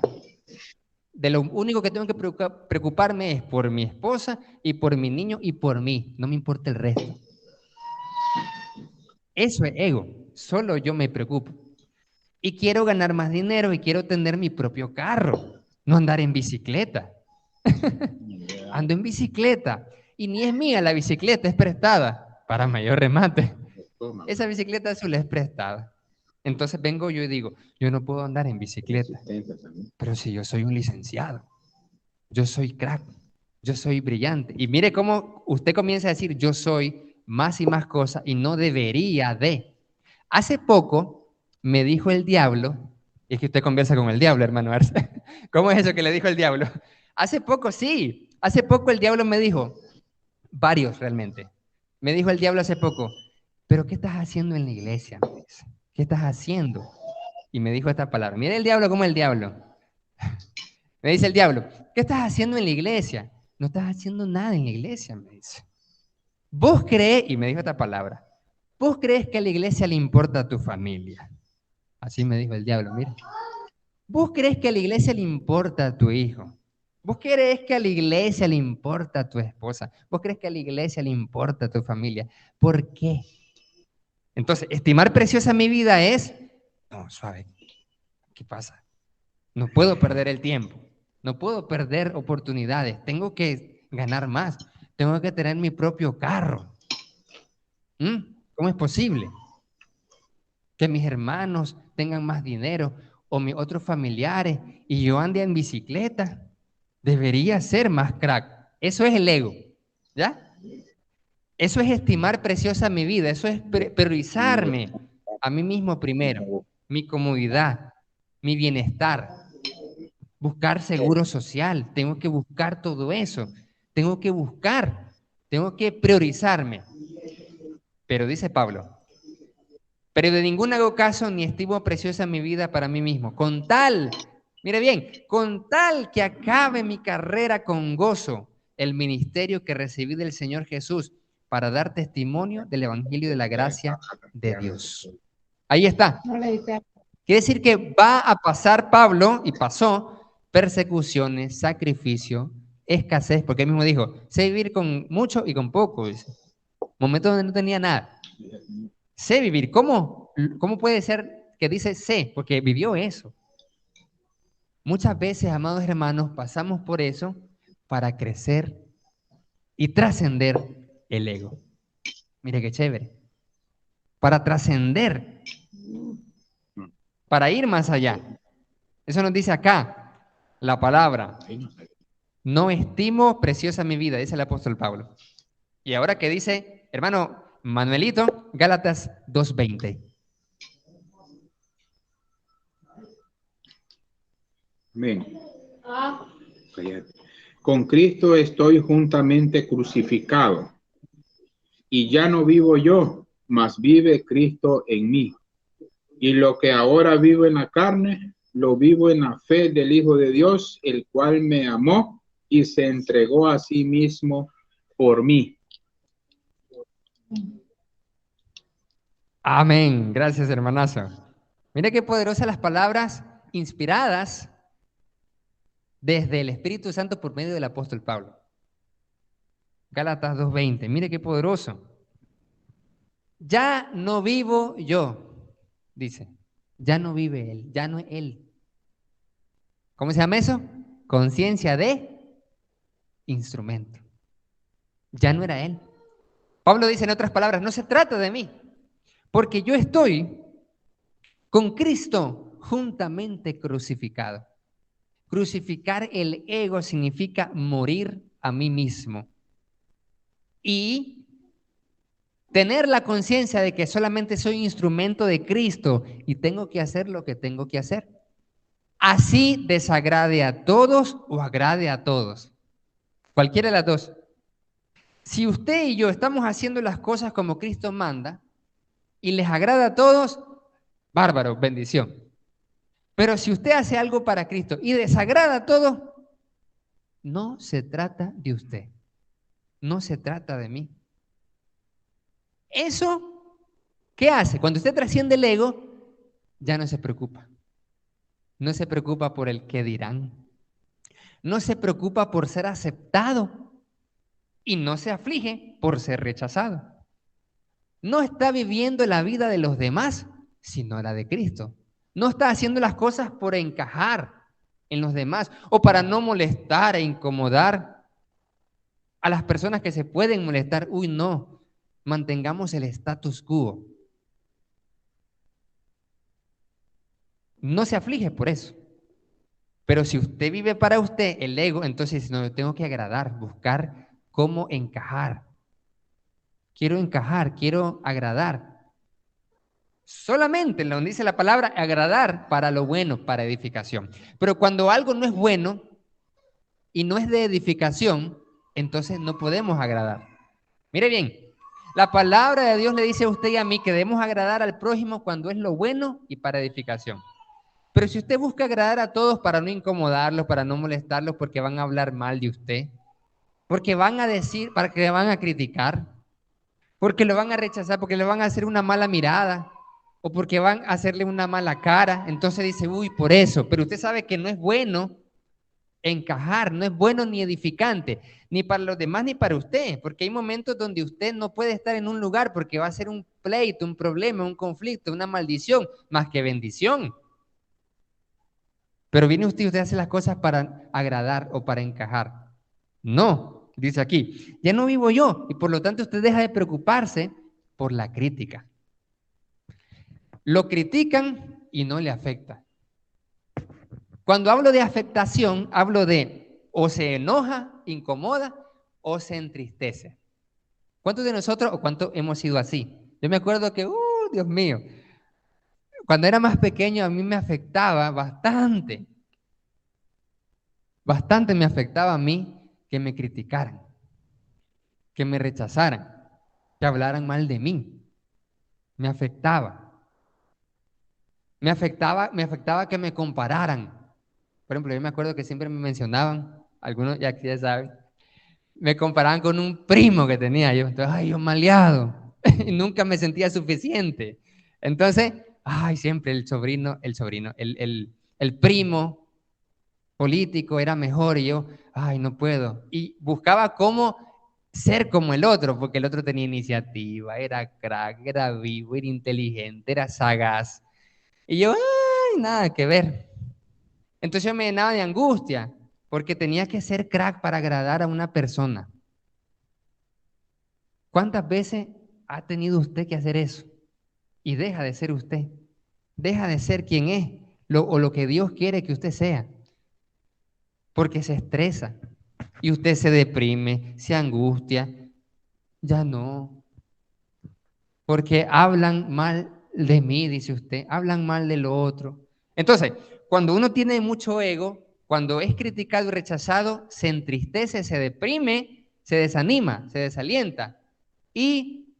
De lo único que tengo que preocuparme es por mi esposa y por mi niño y por mí. No me importa el resto. Eso es ego. Solo yo me preocupo. Y quiero ganar más dinero y quiero tener mi propio carro. No andar en bicicleta. Ando en bicicleta. Y ni es mía la bicicleta, es prestada. Para mayor remate. Esa bicicleta azul es prestada. Entonces vengo yo y digo, yo no puedo andar en bicicleta. Pero si yo soy un licenciado, yo soy crack, yo soy brillante. Y mire cómo usted comienza a decir, yo soy más y más cosas y no debería de. Hace poco me dijo el diablo, y es que usted conversa con el diablo, hermano Arce. ¿Cómo es eso que le dijo el diablo? Hace poco, sí, hace poco el diablo me dijo, varios realmente, me dijo el diablo hace poco, pero ¿qué estás haciendo en la iglesia? Me dice, ¿qué estás haciendo? Y me dijo esta palabra, mire el diablo como el diablo. Me dice el diablo, ¿qué estás haciendo en la iglesia? No estás haciendo nada en la iglesia, me dice. Vos crees, y me dijo esta palabra, vos crees que a la iglesia le importa a tu familia. Así me dijo el diablo, mire. Vos crees que a la iglesia le importa a tu hijo. Vos crees que a la iglesia le importa a tu esposa. Vos crees que a la iglesia le importa a tu familia. ¿Por qué? Entonces, estimar preciosa mi vida es, no, suave, ¿qué pasa? No puedo perder el tiempo. No puedo perder oportunidades. Tengo que ganar más. Tengo que tener mi propio carro. ¿Cómo es posible que mis hermanos tengan más dinero o mis otros familiares y yo ande en bicicleta? Debería ser más crack. Eso es el ego, ¿ya? Eso es estimar preciosa mi vida. Eso es priorizarme a mí mismo primero. Mi comodidad, mi bienestar. Buscar seguro social, tengo que buscar todo eso, tengo que priorizarme. Pero dice Pablo, pero de ningún hago caso ni estimo preciosa mi vida para mí mismo, con tal, mire bien, con tal que acabe mi carrera con gozo, el ministerio que recibí del Señor Jesús para dar testimonio del Evangelio de la gracia de Dios. Ahí está. Quiere decir que va a pasar Pablo, y pasó, persecuciones, sacrificio, escasez, porque él mismo dijo, sé vivir con mucho y con poco, dice. Momentos donde no tenía nada. Sé vivir. ¿Cómo puede ser que dice sé? Porque vivió eso. Muchas veces, amados hermanos, pasamos por eso para crecer y trascender el ego. Mire qué chévere. Para trascender, para ir más allá. Eso nos dice acá la palabra. No estimo preciosa mi vida, dice el apóstol Pablo. Y ahora que dice, hermano Manuelito, Gálatas 2:20. Amén. Con Cristo estoy juntamente crucificado, y ya no vivo yo, mas vive Cristo en mí. Y lo que ahora vivo en la carne, lo vivo en la fe del Hijo de Dios, el cual me amó y se entregó a sí mismo por mí. Amén. Gracias, hermanazo. Mira qué poderosas las palabras inspiradas desde el Espíritu Santo por medio del apóstol Pablo. Gálatas 2:20. Mire qué poderoso. Ya no vivo yo, dice. Ya no vive él, ya no es él. ¿Cómo se llama eso? Conciencia de instrumento. Ya no era él. Pablo dice en otras palabras, no se trata de mí, porque yo estoy con Cristo juntamente crucificado. Crucificar el ego significa morir a mí mismo y tener la conciencia de que solamente soy instrumento de Cristo y tengo que hacer lo que tengo que hacer. Así desagrade a todos o agrade a todos. Cualquiera de las dos. Si usted y yo estamos haciendo las cosas como Cristo manda y les agrada a todos, bárbaro, bendición. Pero si usted hace algo para Cristo y desagrada a todos, no se trata de usted, no se trata de mí. Eso, ¿qué hace? Cuando usted trasciende el ego, ya no se preocupa. No se preocupa por el qué dirán. No se preocupa por ser aceptado y no se aflige por ser rechazado. No está viviendo la vida de los demás, sino la de Cristo. No está haciendo las cosas por encajar en los demás o para no molestar e incomodar. A las personas que se pueden molestar, uy, no, mantengamos el status quo. No se aflige por eso. Pero si usted vive para usted, el ego, entonces no, tengo que agradar, buscar cómo encajar. Quiero encajar, quiero agradar. Solamente, donde dice la palabra, agradar para lo bueno, para edificación. Pero cuando algo no es bueno y no es de edificación, entonces no podemos agradar. Mire bien, la palabra de Dios le dice a usted y a mí que debemos agradar al prójimo cuando es lo bueno y para edificación. Pero si usted busca agradar a todos para no incomodarlos, para no molestarlos, porque van a hablar mal de usted, porque van a decir, para que le van a criticar, porque lo van a rechazar, porque le van a hacer una mala mirada, o porque van a hacerle una mala cara, entonces dice, uy, por eso, pero usted sabe que no es bueno encajar, no es bueno ni edificante, ni para los demás ni para usted, porque hay momentos donde usted no puede estar en un lugar porque va a ser un pleito, un problema, un conflicto, una maldición, más que bendición. Pero viene usted y usted hace las cosas para agradar o para encajar. No, dice aquí, ya no vivo yo y por lo tanto usted deja de preocuparse por la crítica. Lo critican y no le afecta. Cuando hablo de afectación, hablo de o se enoja, incomoda o se entristece. ¿Cuántos de nosotros o cuántos hemos sido así? Yo me acuerdo que, Dios mío, cuando era más pequeño a mí me afectaba bastante. Bastante me afectaba a mí que me criticaran, que me rechazaran, que hablaran mal de mí. Me afectaba. Me afectaba que me compararan. Por ejemplo, yo me acuerdo que siempre me mencionaban, algunos ya saben, me comparaban con un primo que tenía yo. Entonces, ay, yo maleado. Y nunca me sentía suficiente. Entonces, ay, siempre el primo político era mejor y yo, ay, no puedo. Y buscaba cómo ser como el otro, porque el otro tenía iniciativa, era crack, era vivo, era inteligente, era sagaz. Y yo, ay, nada que ver. Entonces yo me llenaba de angustia, porque tenía que ser crack para agradar a una persona. ¿Cuántas veces ha tenido usted que hacer eso? Y deja de ser usted. Deja de ser quien es, o lo que Dios quiere que usted sea. Porque se estresa y usted se deprime, se angustia. Ya no. Porque hablan mal de mí, dice usted, hablan mal de lo otro. Entonces, cuando uno tiene mucho ego, cuando es criticado y rechazado, se entristece, se deprime, se desanima, se desalienta y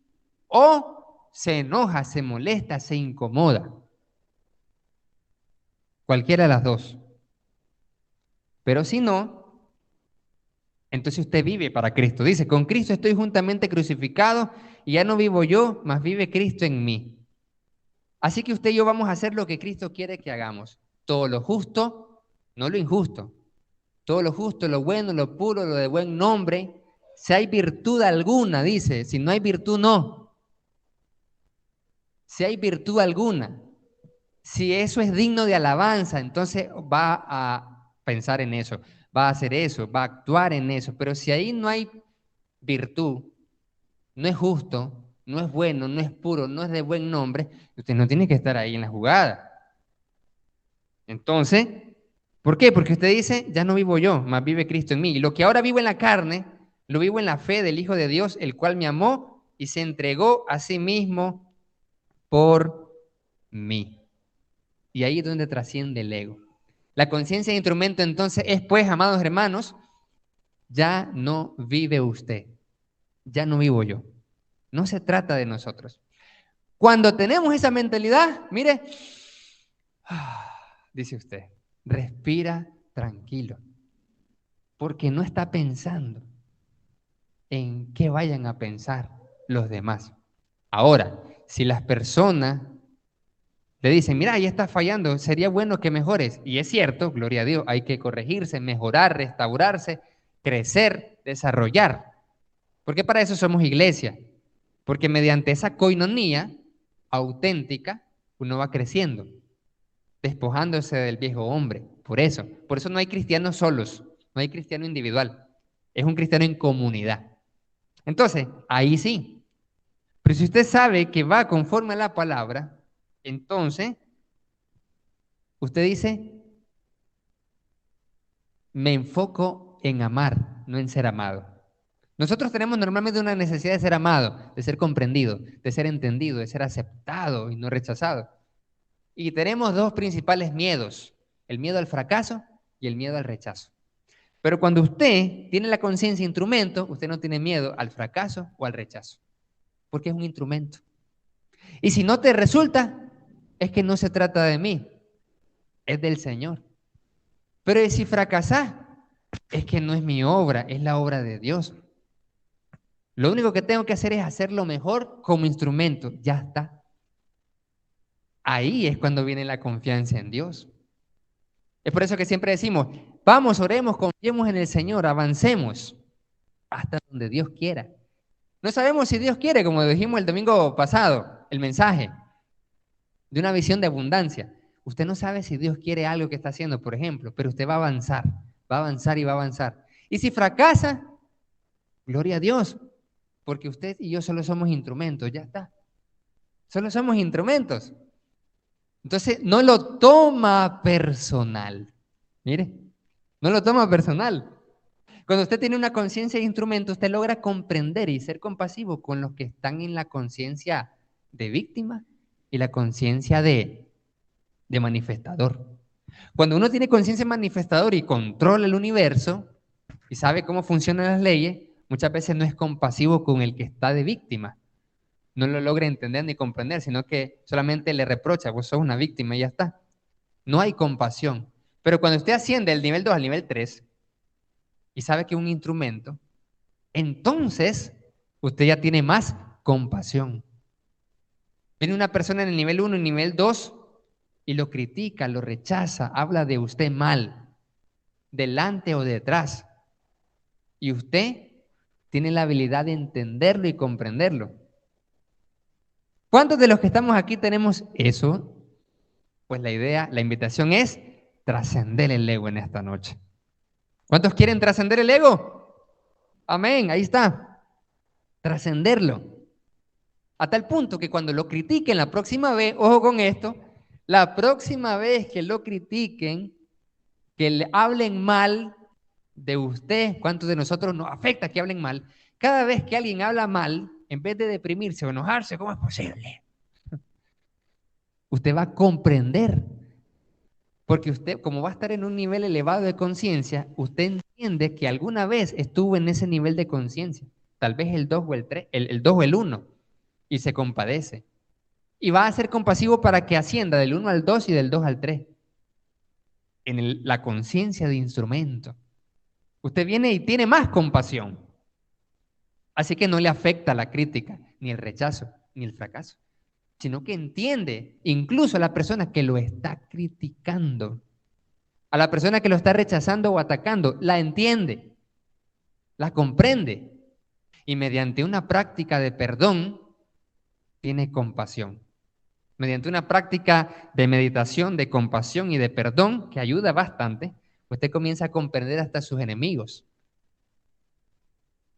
o se enoja, se molesta, se incomoda. Cualquiera de las dos. Pero si no, entonces usted vive para Cristo. Dice, con Cristo estoy juntamente crucificado y ya no vivo yo, mas vive Cristo en mí. Así que usted y yo vamos a hacer lo que Cristo quiere que hagamos. Todo lo justo, no lo injusto. Todo lo justo, lo bueno, lo puro, lo de buen nombre. Si hay virtud alguna, dice, si no hay virtud, no. Si hay virtud alguna, si eso es digno de alabanza, entonces va a pensar en eso, va a hacer eso, va a actuar en eso. Pero si ahí no hay virtud, no es justo, no es bueno, no es puro, no es de buen nombre, usted no tiene que estar ahí en la jugada. Entonces, ¿por qué? Porque usted dice, ya no vivo yo, mas vive Cristo en mí. Y lo que ahora vivo en la carne, lo vivo en la fe del Hijo de Dios, el cual me amó y se entregó a sí mismo por mí. Y ahí es donde trasciende el ego. La conciencia de instrumento entonces es, pues, amados hermanos, ya no vive usted, ya no vivo yo. No se trata de nosotros. Cuando tenemos esa mentalidad, mire, dice usted, respira tranquilo, porque no está pensando en qué vayan a pensar los demás. Ahora, si las personas le dicen, mira, ya estás fallando, sería bueno que mejores. Y es cierto, gloria a Dios, hay que corregirse, mejorar, restaurarse, crecer, desarrollar. Porque para eso somos iglesia. Porque mediante esa coinonía auténtica, uno va creciendo, despojándose del viejo hombre. Por eso no hay cristianos solos, no hay cristiano individual. Es un cristiano en comunidad. Entonces, ahí sí. Pero si usted sabe que va conforme a la palabra, entonces, usted dice, me enfoco en amar, no en ser amado. Nosotros tenemos normalmente una necesidad de ser amado, de ser comprendido, de ser entendido, de ser aceptado y no rechazado. Y tenemos dos principales miedos, el miedo al fracaso y el miedo al rechazo. Pero cuando usted tiene la conciencia instrumento, usted no tiene miedo al fracaso o al rechazo, porque es un instrumento. Y si no te resulta, es que no se trata de mí, es del Señor. Pero si fracasás, es que no es mi obra, es la obra de Dios. Lo único que tengo que hacer es hacerlo mejor como instrumento, ya está. Ahí es cuando viene la confianza en Dios. Es por eso que siempre decimos, vamos, oremos, confiemos en el Señor, avancemos hasta donde Dios quiera. No sabemos si Dios quiere, como dijimos el domingo pasado, el mensaje de una visión de abundancia. Usted no sabe si Dios quiere algo que está haciendo, por ejemplo, pero usted va a avanzar y va a avanzar. Y si fracasa, gloria a Dios, porque usted y yo solo somos instrumentos, ya está. Solo somos instrumentos. Entonces, no lo toma personal. Mire, no lo toma personal. Cuando usted tiene una conciencia de instrumento, usted logra comprender y ser compasivo con los que están en la conciencia de víctima y la conciencia de manifestador. Cuando uno tiene conciencia de manifestador y controla el universo y sabe cómo funcionan las leyes, muchas veces no es compasivo con el que está de víctima. No lo logra entender ni comprender, sino que solamente le reprocha, vos sos una víctima y ya está. No hay compasión. Pero cuando usted asciende del nivel 2 al nivel 3 y sabe que es un instrumento, entonces usted ya tiene más compasión. Viene una persona en el nivel 1 y nivel 2 y lo critica, lo rechaza, habla de usted mal, delante o detrás. Y usted tiene la habilidad de entenderlo y comprenderlo. ¿Cuántos de los que estamos aquí tenemos eso? Pues la invitación es trascender el ego en esta noche. ¿Cuántos quieren trascender el ego? Amén, ahí está. Trascenderlo. A tal punto que cuando lo critiquen la próxima vez, ojo con esto, la próxima vez que lo critiquen, que le hablen mal de usted, ¿cuántos de nosotros nos afecta que hablen mal? Cada vez que alguien habla mal, en vez de deprimirse o enojarse, ¿cómo es posible? Usted va a comprender, porque usted, como va a estar en un nivel elevado de conciencia, usted entiende que alguna vez estuvo en ese nivel de conciencia, tal vez el 2 o el 3, el 2 o el 1, y se compadece. Y va a ser compasivo para que ascienda del 1 al 2 y del 2 al 3, en la conciencia de instrumento. Usted viene y tiene más compasión. Así que no le afecta la crítica, ni el rechazo, ni el fracaso, sino que entiende incluso a la persona que lo está criticando, a la persona que lo está rechazando o atacando, la entiende, la comprende y mediante una práctica de perdón tiene compasión. Mediante una práctica de meditación, de compasión y de perdón que ayuda bastante, usted comienza a comprender hasta sus enemigos.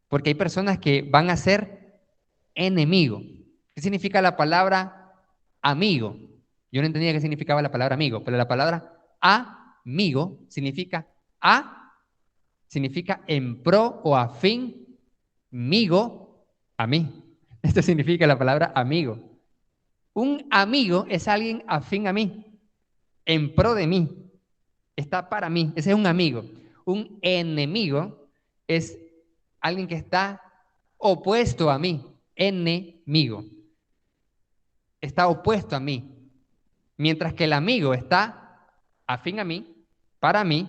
Porque hay personas que van a ser enemigo. ¿Qué significa la palabra amigo? Yo no entendía qué significaba la palabra amigo, pero la palabra amigo significa significa en pro o afín, migo, a mí. Esto significa la palabra amigo. Un amigo es alguien afín a mí, en pro de mí, está para mí, ese es un amigo. Un enemigo es alguien que está opuesto a mí, enemigo. Está opuesto a mí. Mientras que el amigo está afín a mí, para mí,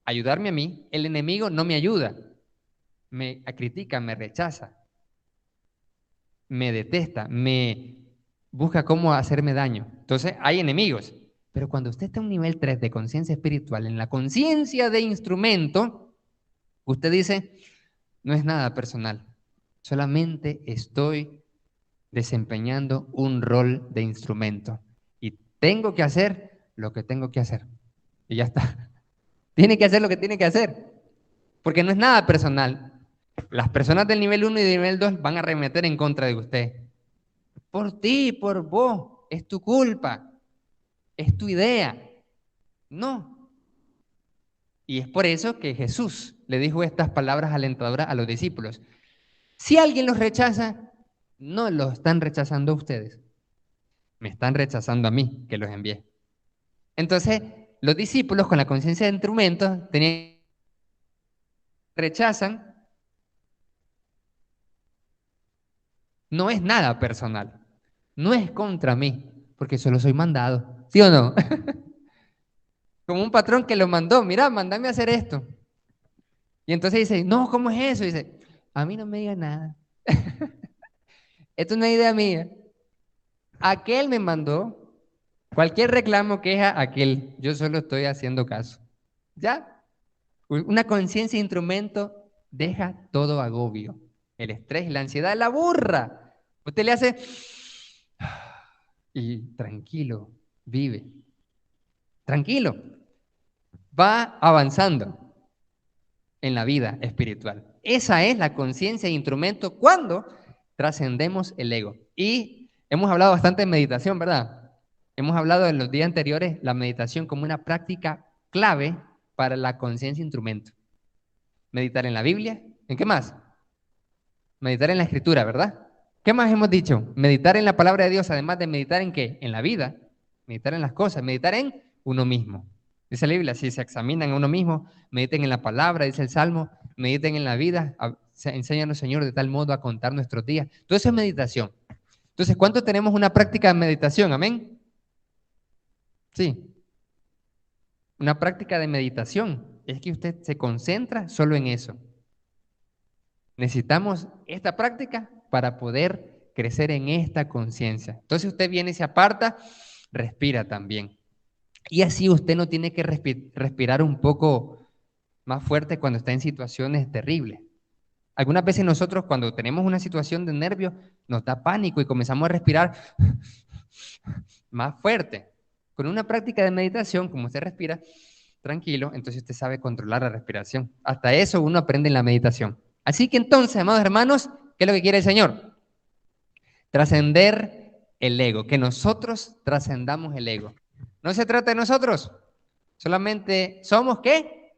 ayudarme a mí, el enemigo no me ayuda, me critica, me rechaza, me detesta, me busca cómo hacerme daño. Entonces hay enemigos. Pero cuando usted está en un nivel 3 de conciencia espiritual, en la conciencia de instrumento, usted dice, no es nada personal, solamente estoy desempeñando un rol de instrumento y tengo que hacer lo que tengo que hacer. Y ya está. Tiene que hacer lo que tiene que hacer. porque no es nada personal. Las personas del nivel 1 y del nivel 2 van a arremeter en contra de usted. Por ti, por vos, es tu culpa, es tu idea. No. Y es por eso que Jesús le dijo estas palabras alentadoras a los discípulos. Si alguien los rechaza, no los están rechazando a ustedes. Me están rechazando a mí, que los envié. Entonces, los discípulos con la conciencia de instrumentos rechazan, no es nada personal, no es contra mí, porque solo soy mandado, ¿sí o no? Como un patrón que lo mandó, mira, mándame a hacer esto. Y entonces dice, no, ¿cómo es eso? Y dice, a mí no me diga nada. Esto no es idea mía. Aquel me mandó, cualquier reclamo, queja, aquel. Yo solo estoy haciendo caso. ¿Ya? Una conciencia de instrumento deja todo agobio. El estrés, la ansiedad, la burra. Usted le hace y tranquilo, vive. Tranquilo. Va avanzando en la vida espiritual. Esa es la conciencia de instrumento cuando trascendemos el ego. Y hemos hablado bastante de meditación, ¿verdad? Hemos hablado en los días anteriores la meditación como una práctica clave para la conciencia de instrumento. Meditar en la Biblia. ¿En qué más? Meditar en la Escritura, ¿verdad? ¿Qué más hemos dicho? Meditar en la palabra de Dios, además de meditar en qué? En la vida, meditar en las cosas, meditar en uno mismo. Dice la Biblia, si se examinan a uno mismo, mediten en la palabra, dice el Salmo, mediten en la vida, enséñanos, Señor, de tal modo a contar nuestros días. Todo eso es meditación. Entonces, ¿cuánto tenemos una práctica de meditación? ¿Amén? Sí, una práctica de meditación. Es que usted se concentra solo en eso. Necesitamos esta práctica para poder crecer en esta conciencia. Entonces usted viene y se aparta, respira también. Y así usted no tiene que respirar un poco más fuerte cuando está en situaciones terribles. Algunas veces nosotros cuando tenemos una situación de nervio nos da pánico y comenzamos a respirar más fuerte. Con una práctica de meditación, como usted respira tranquilo, entonces usted sabe controlar la respiración. Hasta eso uno aprende en la meditación. Así que entonces, amados hermanos, ¿qué es lo que quiere el Señor? Trascender el ego, que nosotros trascendamos el ego. No se trata de nosotros, solamente somos ¿qué?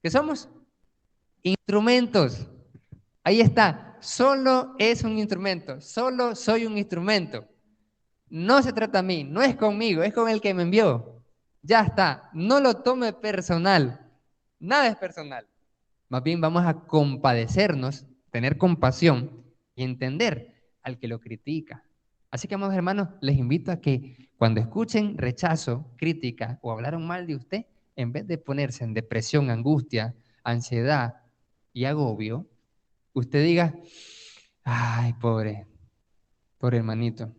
¿Qué somos? Instrumentos. Ahí está, solo es un instrumento, solo soy un instrumento. No se trata a mí, no es conmigo, es con el que me envió. Ya está, no lo tome personal, nada es personal. Más bien vamos a compadecernos, tener compasión y entender al que lo critica. Así que, amados hermanos, les invito a que cuando escuchen rechazo, crítica o hablaron mal de usted, en vez de ponerse en depresión, angustia, ansiedad y agobio, usted diga, ay, pobre hermanito,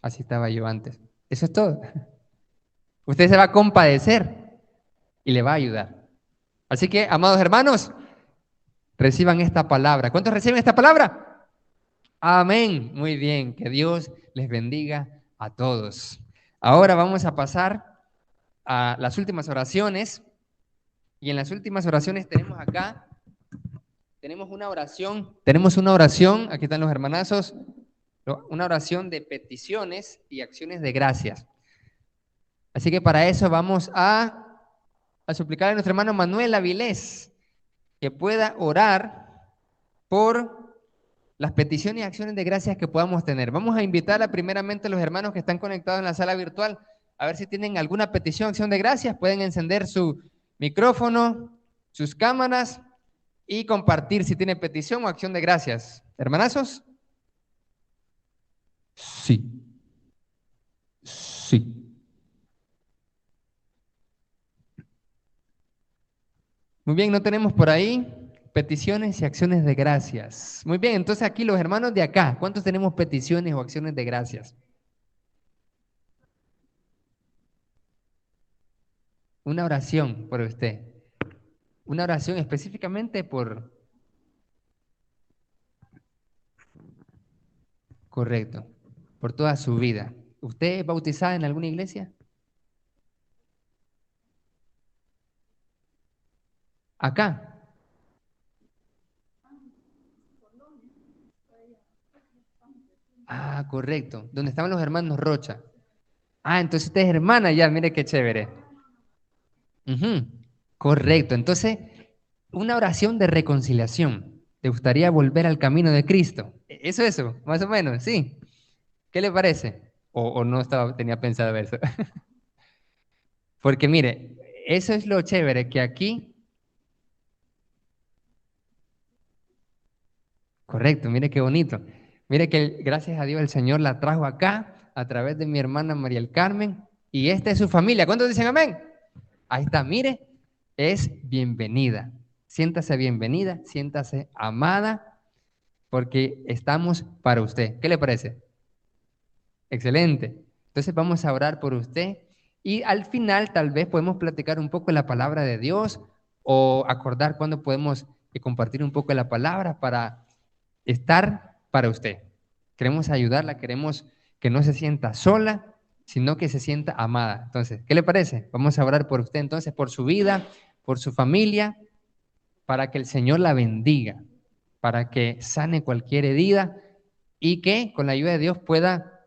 así estaba yo antes. Eso es todo. Usted se va a compadecer y le va a ayudar. Así que, amados hermanos, reciban esta palabra. ¿Cuántos reciben esta palabra? Amén. Muy bien. Que Dios les bendiga a todos. Ahora vamos a pasar a las últimas oraciones. Y en las últimas oraciones tenemos una oración, aquí están los hermanazos, una oración de peticiones y acciones de gracias. Así que para eso vamos a suplicar a nuestro hermano Manuel Avilés que pueda orar por las peticiones y acciones de gracias que podamos tener. Vamos a invitar primeramente a los hermanos que están conectados en la sala virtual a ver si tienen alguna petición, acción de gracias. Pueden encender su micrófono, sus cámaras y compartir si tienen petición o acción de gracias. ¿Hermanazos? Sí. Sí. Muy bien, no tenemos por ahí peticiones y acciones de gracias. Muy bien, entonces aquí los hermanos de acá, ¿cuántos tenemos peticiones o acciones de gracias? Una oración por usted. Una oración específicamente por... Correcto, por toda su vida. ¿Usted es bautizada en alguna iglesia? Acá. Ah, correcto. ¿Dónde estaban los hermanos Rocha? Ah, entonces usted es hermana ya, mire qué chévere. Ujú, correcto. Entonces, una oración de reconciliación. ¿Te gustaría volver al camino de Cristo? Eso, más o menos, sí. ¿Qué le parece? O no estaba, tenía pensado eso. Porque mire, eso es lo chévere, que aquí, correcto, mire qué bonito. Mire que gracias a Dios el Señor la trajo acá a través de mi hermana María del Carmen y esta es su familia. ¿Cuántos dicen amén? Ahí está, mire, es bienvenida. Siéntase bienvenida, siéntase amada, porque estamos para usted. ¿Qué le parece? Excelente. Entonces vamos a orar por usted y al final tal vez podemos platicar un poco de la palabra de Dios o acordar cuándo podemos compartir un poco de la palabra para estar para usted. Queremos ayudarla, queremos que no se sienta sola, sino que se sienta amada. Entonces, ¿qué le parece? Vamos a orar por usted entonces, por su vida, por su familia, para que el Señor la bendiga, para que sane cualquier herida y que con la ayuda de Dios pueda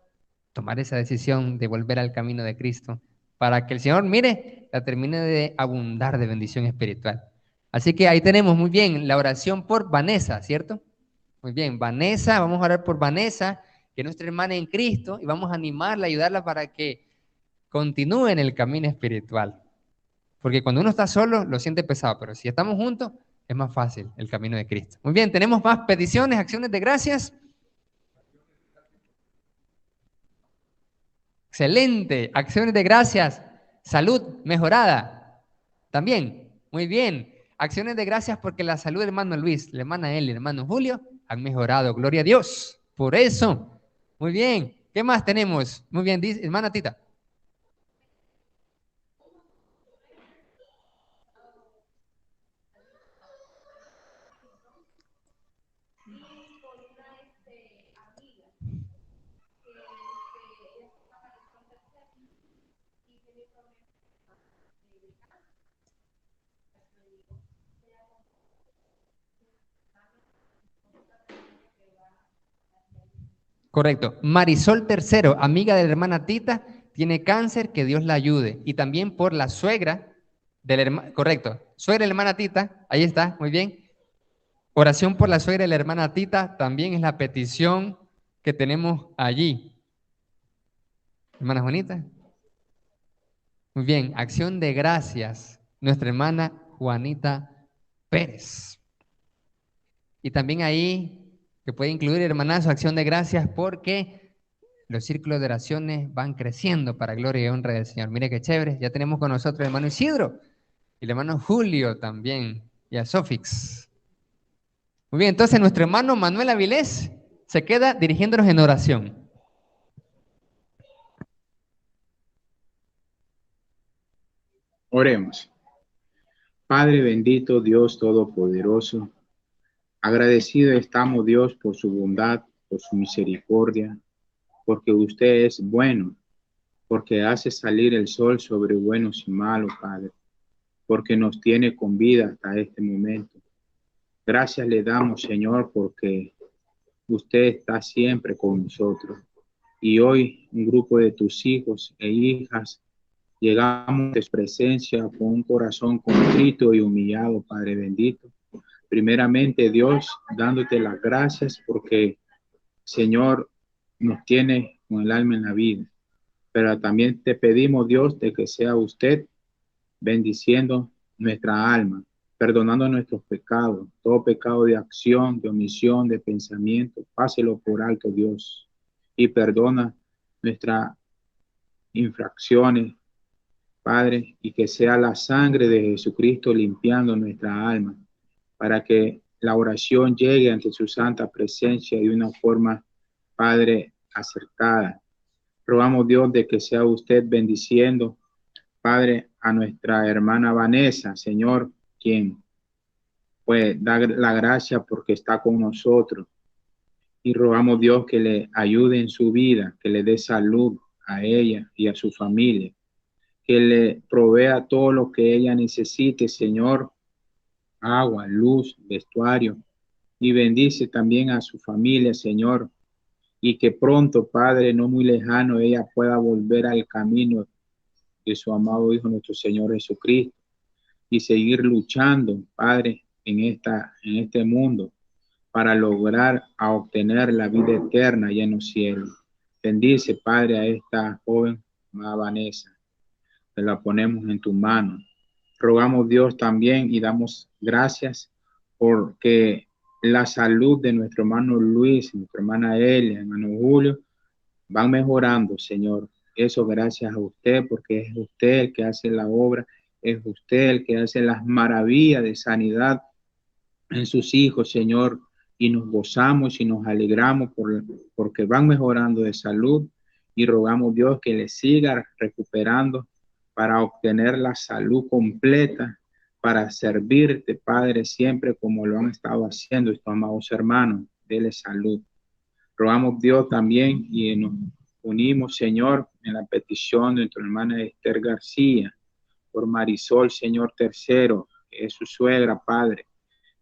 tomar esa decisión de volver al camino de Cristo, para que el Señor, mire, la termine de abundar de bendición espiritual. Así que ahí tenemos muy bien la oración por Vanessa, ¿cierto? Muy bien, Vanessa, vamos a orar por Vanessa, que es nuestra hermana en Cristo, y vamos a animarla, ayudarla para que continúe en el camino espiritual. Porque cuando uno está solo, lo siente pesado, pero si estamos juntos, es más fácil el camino de Cristo. Muy bien, tenemos más peticiones, acciones de gracias. Excelente, acciones de gracias. Salud mejorada. También, muy bien. Acciones de gracias porque la salud del hermano Luis, la hermana él, el hermano Julio han mejorado. Gloria a Dios. Por eso. Muy bien. ¿Qué más tenemos? Muy bien, dice, hermana Tita. Correcto. Marisol Tercero, amiga de la hermana Tita, tiene cáncer, que Dios la ayude. Y también por la suegra de la hermana, correcto, suegra de la hermana Tita, ahí está, muy bien. Oración por la suegra de la hermana Tita, también es la petición que tenemos allí. Hermana Juanita. Muy bien, acción de gracias, nuestra hermana Juanita Pérez. Y también ahí, que puede incluir, hermanazo, acción de gracias porque los círculos de oraciones van creciendo para gloria y honra del Señor. Mire qué chévere, ya tenemos con nosotros el hermano Isidro y el hermano Julio también, y a Sofix. Muy bien, entonces nuestro hermano Manuel Avilés se queda dirigiéndonos en oración. Oremos. Padre bendito, Dios todopoderoso, agradecido estamos, Dios, por su bondad, por su misericordia, porque usted es bueno, porque hace salir el sol sobre buenos y malos, Padre, porque nos tiene con vida hasta este momento. Gracias le damos, Señor, porque usted está siempre con nosotros. Y hoy un grupo de tus hijos e hijas llegamos a tu presencia con un corazón contrito y humillado, Padre bendito. Primeramente, Dios, dándote las gracias porque, Señor, nos tiene con el alma en la vida. Pero también te pedimos, Dios, de que sea usted bendiciendo nuestra alma, perdonando nuestros pecados, todo pecado de acción, de omisión, de pensamiento, páselo por alto, Dios, y perdona nuestras infracciones, Padre, y que sea la sangre de Jesucristo limpiando nuestra alma, para que la oración llegue ante su santa presencia de una forma, Padre, acertada. Rogamos, Dios, de que sea usted bendiciendo, Padre, a nuestra hermana Vanessa, Señor, quien pues da la gracia porque está con nosotros. Y rogamos, Dios, que le ayude en su vida, que le dé salud a ella y a su familia, que le provea todo lo que ella necesite, Señor, agua, luz, vestuario, y bendice también a su familia, Señor, y que pronto, Padre, no muy lejano, ella pueda volver al camino de su amado Hijo, nuestro Señor Jesucristo, y seguir luchando, Padre, en este mundo para lograr a obtener la vida eterna allá en los cielos. Bendice, Padre, a esta joven, amada Vanessa. Te la ponemos en tu mano. Rogamos Dios también y damos gracias porque la salud de nuestro hermano Luis, nuestra hermana Elia, hermano Julio, van mejorando, Señor. Eso gracias a usted, porque es usted el que hace la obra, es usted el que hace las maravillas de sanidad en sus hijos, Señor, y nos gozamos y nos alegramos porque van mejorando de salud y rogamos Dios que les siga recuperando para obtener la salud completa, para servirte, Padre, siempre como lo han estado haciendo estos amados hermanos. Dele salud. Rogamos Dios también y nos unimos, Señor, en la petición de nuestra hermana Esther García, por Marisol, Señor, tercero, que es su suegra, Padre,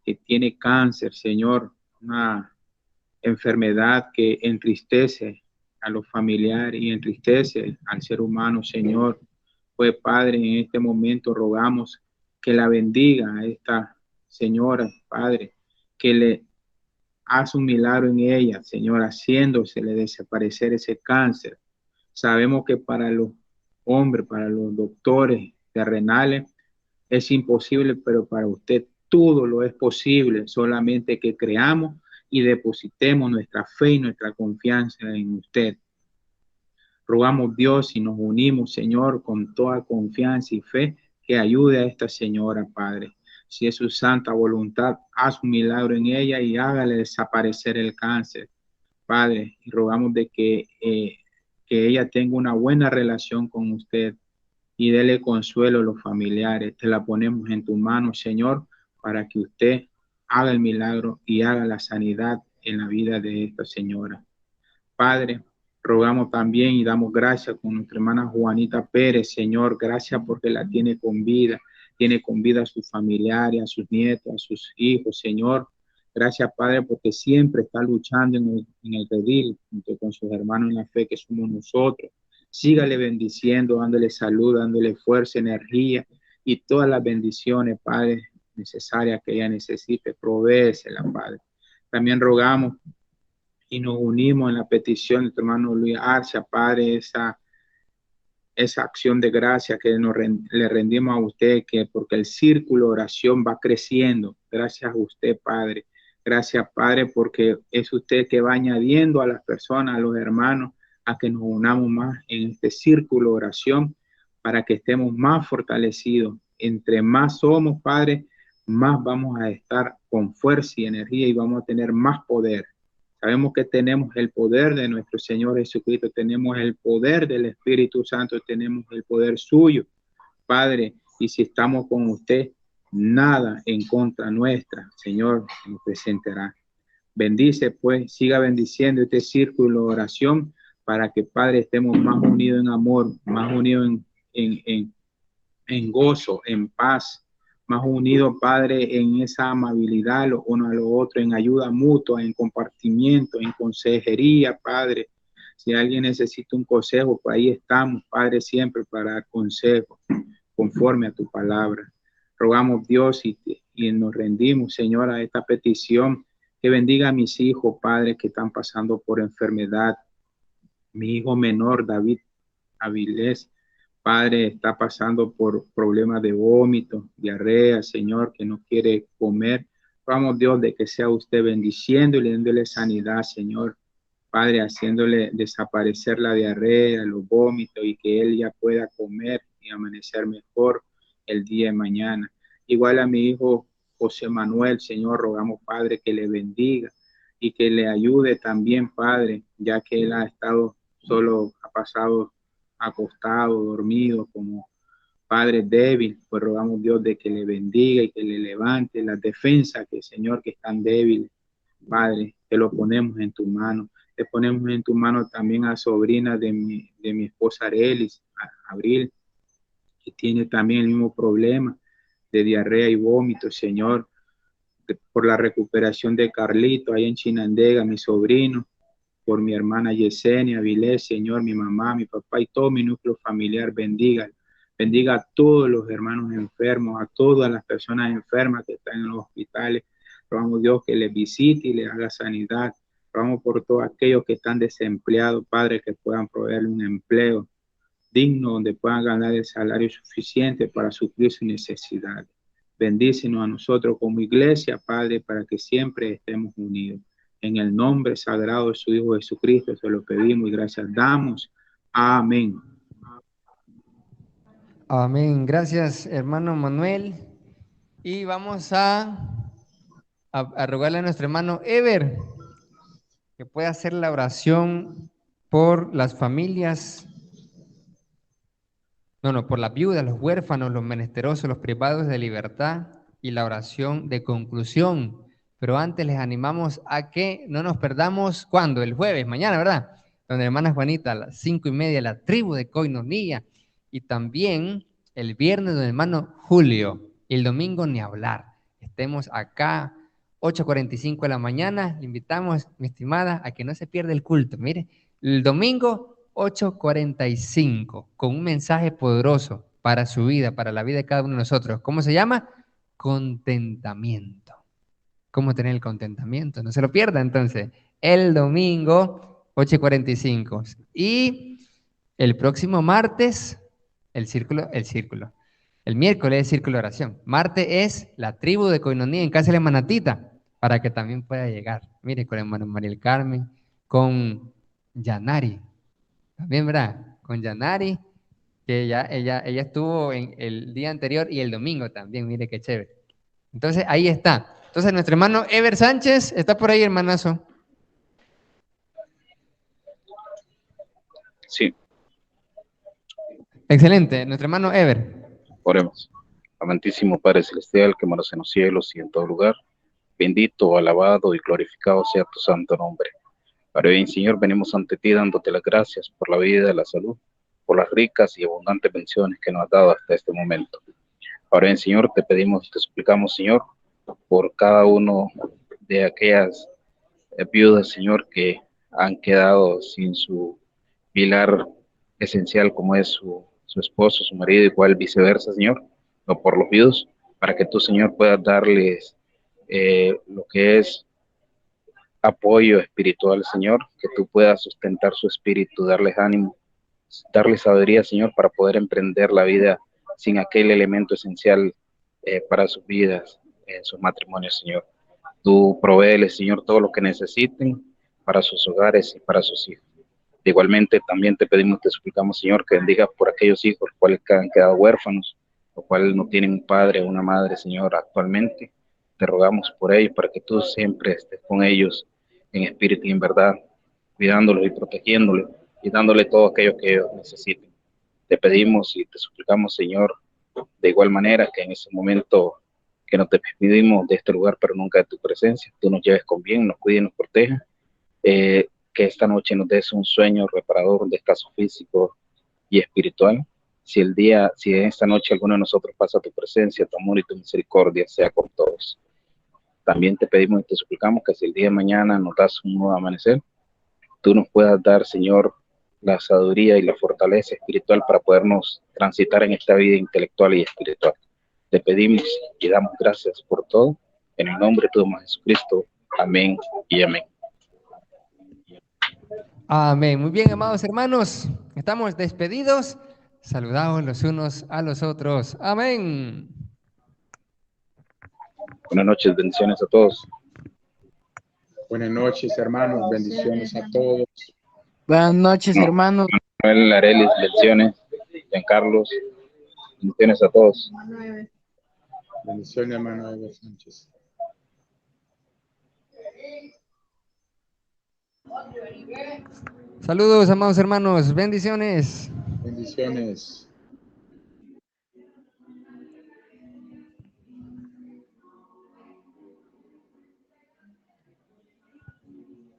que tiene cáncer, Señor, una enfermedad que entristece a los familiares y entristece al ser humano, Señor. Pues, Padre, en este momento rogamos que la bendiga a esta señora, Padre, que le hace un milagro en ella, Señor, haciéndosele desaparecer ese cáncer. Sabemos que para los hombres, para los doctores terrenales, es imposible, pero para usted todo lo es posible, solamente que creamos y depositemos nuestra fe y nuestra confianza en usted. Rogamos Dios y nos unimos, Señor, con toda confianza y fe, que ayude a esta señora, Padre. Si es su santa voluntad, haz un milagro en ella y hágale desaparecer el cáncer, Padre. Y rogamos de que ella tenga una buena relación con usted y dele consuelo a los familiares. Te la ponemos en tu mano, Señor, para que usted haga el milagro y haga la sanidad en la vida de esta señora. Padre, rogamos también y damos gracias con nuestra hermana Juanita Pérez, Señor, gracias porque la tiene con vida a sus familiares, a sus nietos, a sus hijos, Señor. Gracias, Padre, porque siempre está luchando en el redil junto con sus hermanos en la fe que somos nosotros. Sígale bendiciendo, dándole salud, dándole fuerza, energía y todas las bendiciones, Padre, necesarias que ella necesite. Provéesela, Padre. También rogamos y nos unimos en la petición de tu hermano Luis Arcia, Padre, esa acción de gracia que le rendimos a usted, que porque el círculo de oración va creciendo. Gracias a usted, Padre. Gracias, Padre, porque es usted que va añadiendo a las personas, a los hermanos, a que nos unamos más en este círculo de oración para que estemos más fortalecidos. Entre más somos, Padre, más vamos a estar con fuerza y energía y vamos a tener más poder. Sabemos que tenemos el poder de nuestro Señor Jesucristo, tenemos el poder del Espíritu Santo, tenemos el poder suyo, Padre, y si estamos con usted, nada en contra nuestra, Señor, nos presentará. Bendice, pues, siga bendiciendo este círculo de oración para que, Padre, estemos más unidos en amor, más unidos en gozo, en paz, más unidos, Padre, en esa amabilidad los unos a los otros, en ayuda mutua, en compartimiento, en consejería, Padre. Si alguien necesita un consejo, pues ahí estamos, Padre, siempre para dar consejos conforme a tu palabra. Rogamos, Dios, y nos rendimos, Señor, a esta petición, que bendiga a mis hijos, Padre, que están pasando por enfermedad. Mi hijo menor, David Avilés, Padre, está pasando por problemas de vómito, diarrea, Señor, que no quiere comer. Vamos, Dios, de que sea usted bendiciendo y dándole sanidad, Señor. Padre, haciéndole desaparecer la diarrea, los vómitos y que él ya pueda comer y amanecer mejor el día de mañana. Igual a mi hijo José Manuel, Señor, rogamos, Padre, que le bendiga y que le ayude también, Padre, ya que él ha estado solo, ha pasado acostado, dormido, como Padre débil, pues rogamos, Dios, de que le bendiga y que le levante las defensas que, Señor, que están débiles. Padre, te lo ponemos en tu mano. Te ponemos en tu mano también a sobrina de mi esposa Arelis, Abril, que tiene también el mismo problema de diarrea y vómito, Señor, por la recuperación de Carlito, ahí en Chinandega, mi sobrino, por mi hermana Yesenia, Vilés, Señor, mi mamá, mi papá y todo mi núcleo familiar. Bendiga. Bendiga a todos los hermanos enfermos, a todas las personas enfermas que están en los hospitales. Rogamos Dios que les visite y les haga sanidad. Rogamos por todos aquellos que están desempleados, Padre, que puedan proveerle un empleo digno donde puedan ganar el salario suficiente para suplir sus necesidades. Bendícenos a nosotros como iglesia, Padre, para que siempre estemos unidos. En el nombre sagrado de su Hijo Jesucristo se lo pedimos y gracias damos. Amén. Amén. Gracias, hermano Manuel. Y vamos a rogarle a nuestro hermano Ever que pueda hacer la oración por las familias, por las viudas, los huérfanos, los menesterosos, los privados de libertad y la oración de conclusión. Pero antes les animamos a que no nos perdamos, ¿cuándo? El jueves, mañana, ¿verdad? Donde hermana Juanita a las 5:30, la tribu de Coinonía, y también el viernes donde hermano Julio, y el domingo ni hablar. Estemos acá, 8:45 de la mañana, le invitamos, mi estimada, a que no se pierda el culto. Mire, el domingo 8:45, con un mensaje poderoso para su vida, para la vida de cada uno de nosotros. ¿Cómo se llama? Contentamiento. ¿Cómo tener el contentamiento? No se lo pierda entonces. El domingo 8:45. Y el próximo martes, el círculo. El miércoles es círculo de oración. Martes es la tribu de Coinonía en Casa de Manatita, para que también pueda llegar. Mire, con hermano Mariel Carmen, con Yanari. También, ¿verdad? Con Yanari, que ella estuvo en el día anterior y el domingo también, mire qué chévere. Entonces, ahí está. Entonces, nuestro hermano Ever Sánchez, está por ahí, hermanazo. Sí. Excelente, nuestro hermano Ever. Oremos. Amantísimo Padre Celestial, que moras en los cielos y en todo lugar, bendito, alabado y glorificado sea tu santo nombre. Ahora bien, Señor, venimos ante ti dándote las gracias por la vida y la salud, por las ricas y abundantes bendiciones que nos has dado hasta este momento. Ahora bien, Señor, te pedimos, te suplicamos, Señor, por cada uno de aquellas viudas, Señor, que han quedado sin su pilar esencial como es su esposo, su marido, igual viceversa, Señor, o por los viudos, para que tú, Señor, puedas darles lo que es apoyo espiritual, Señor, que tú puedas sustentar su espíritu, darles ánimo, darles sabiduría, Señor, para poder emprender la vida sin aquel elemento esencial para sus vidas, en sus matrimonios, Señor. Tú provéeles, Señor, todo lo que necesiten para sus hogares y para sus hijos. Igualmente, también te pedimos, te suplicamos, Señor, que bendiga por aquellos hijos los cuales han quedado huérfanos, los cuales no tienen un padre o una madre, Señor, actualmente. Te rogamos por ellos para que tú siempre estés con ellos en espíritu y en verdad, cuidándolos y protegiéndolos y dándole todo aquello que ellos necesiten. Te pedimos y te suplicamos, Señor, de igual manera que en ese momento que no te despedimos de este lugar, pero nunca de tu presencia, tú nos lleves con bien, nos cuides y nos protejas. Que esta noche nos des un sueño reparador, un descanso físico y espiritual. Si esta noche alguno de nosotros pasa tu presencia, tu amor y tu misericordia sea con todos. También te pedimos y te suplicamos que si el día de mañana nos das un nuevo amanecer, tú nos puedas dar, Señor, la sabiduría y la fortaleza espiritual para podernos transitar en esta vida intelectual y espiritual. Te pedimos y damos gracias por todo. En el nombre de tu Hijo Jesucristo. Amén y amén. Amén. Muy bien, amados hermanos, estamos despedidos. Saludados los unos a los otros. Amén. Buenas noches, bendiciones a todos. Buenas noches, hermanos. Bendiciones a todos. Buenas noches, hermanos. Manuel Arelis, bendiciones. Giancarlos, bendiciones a todos. Bendiciones, hermano Ever Sánchez. Saludos, amados hermanos. Bendiciones. Bendiciones.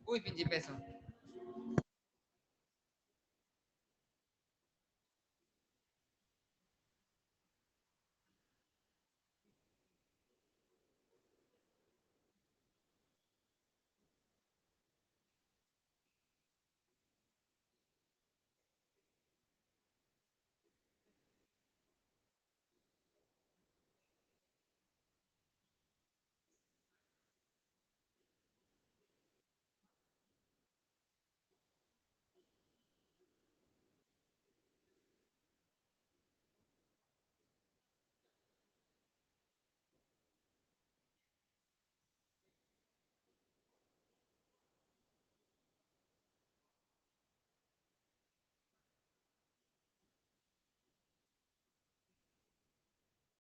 Uy, pinche peso.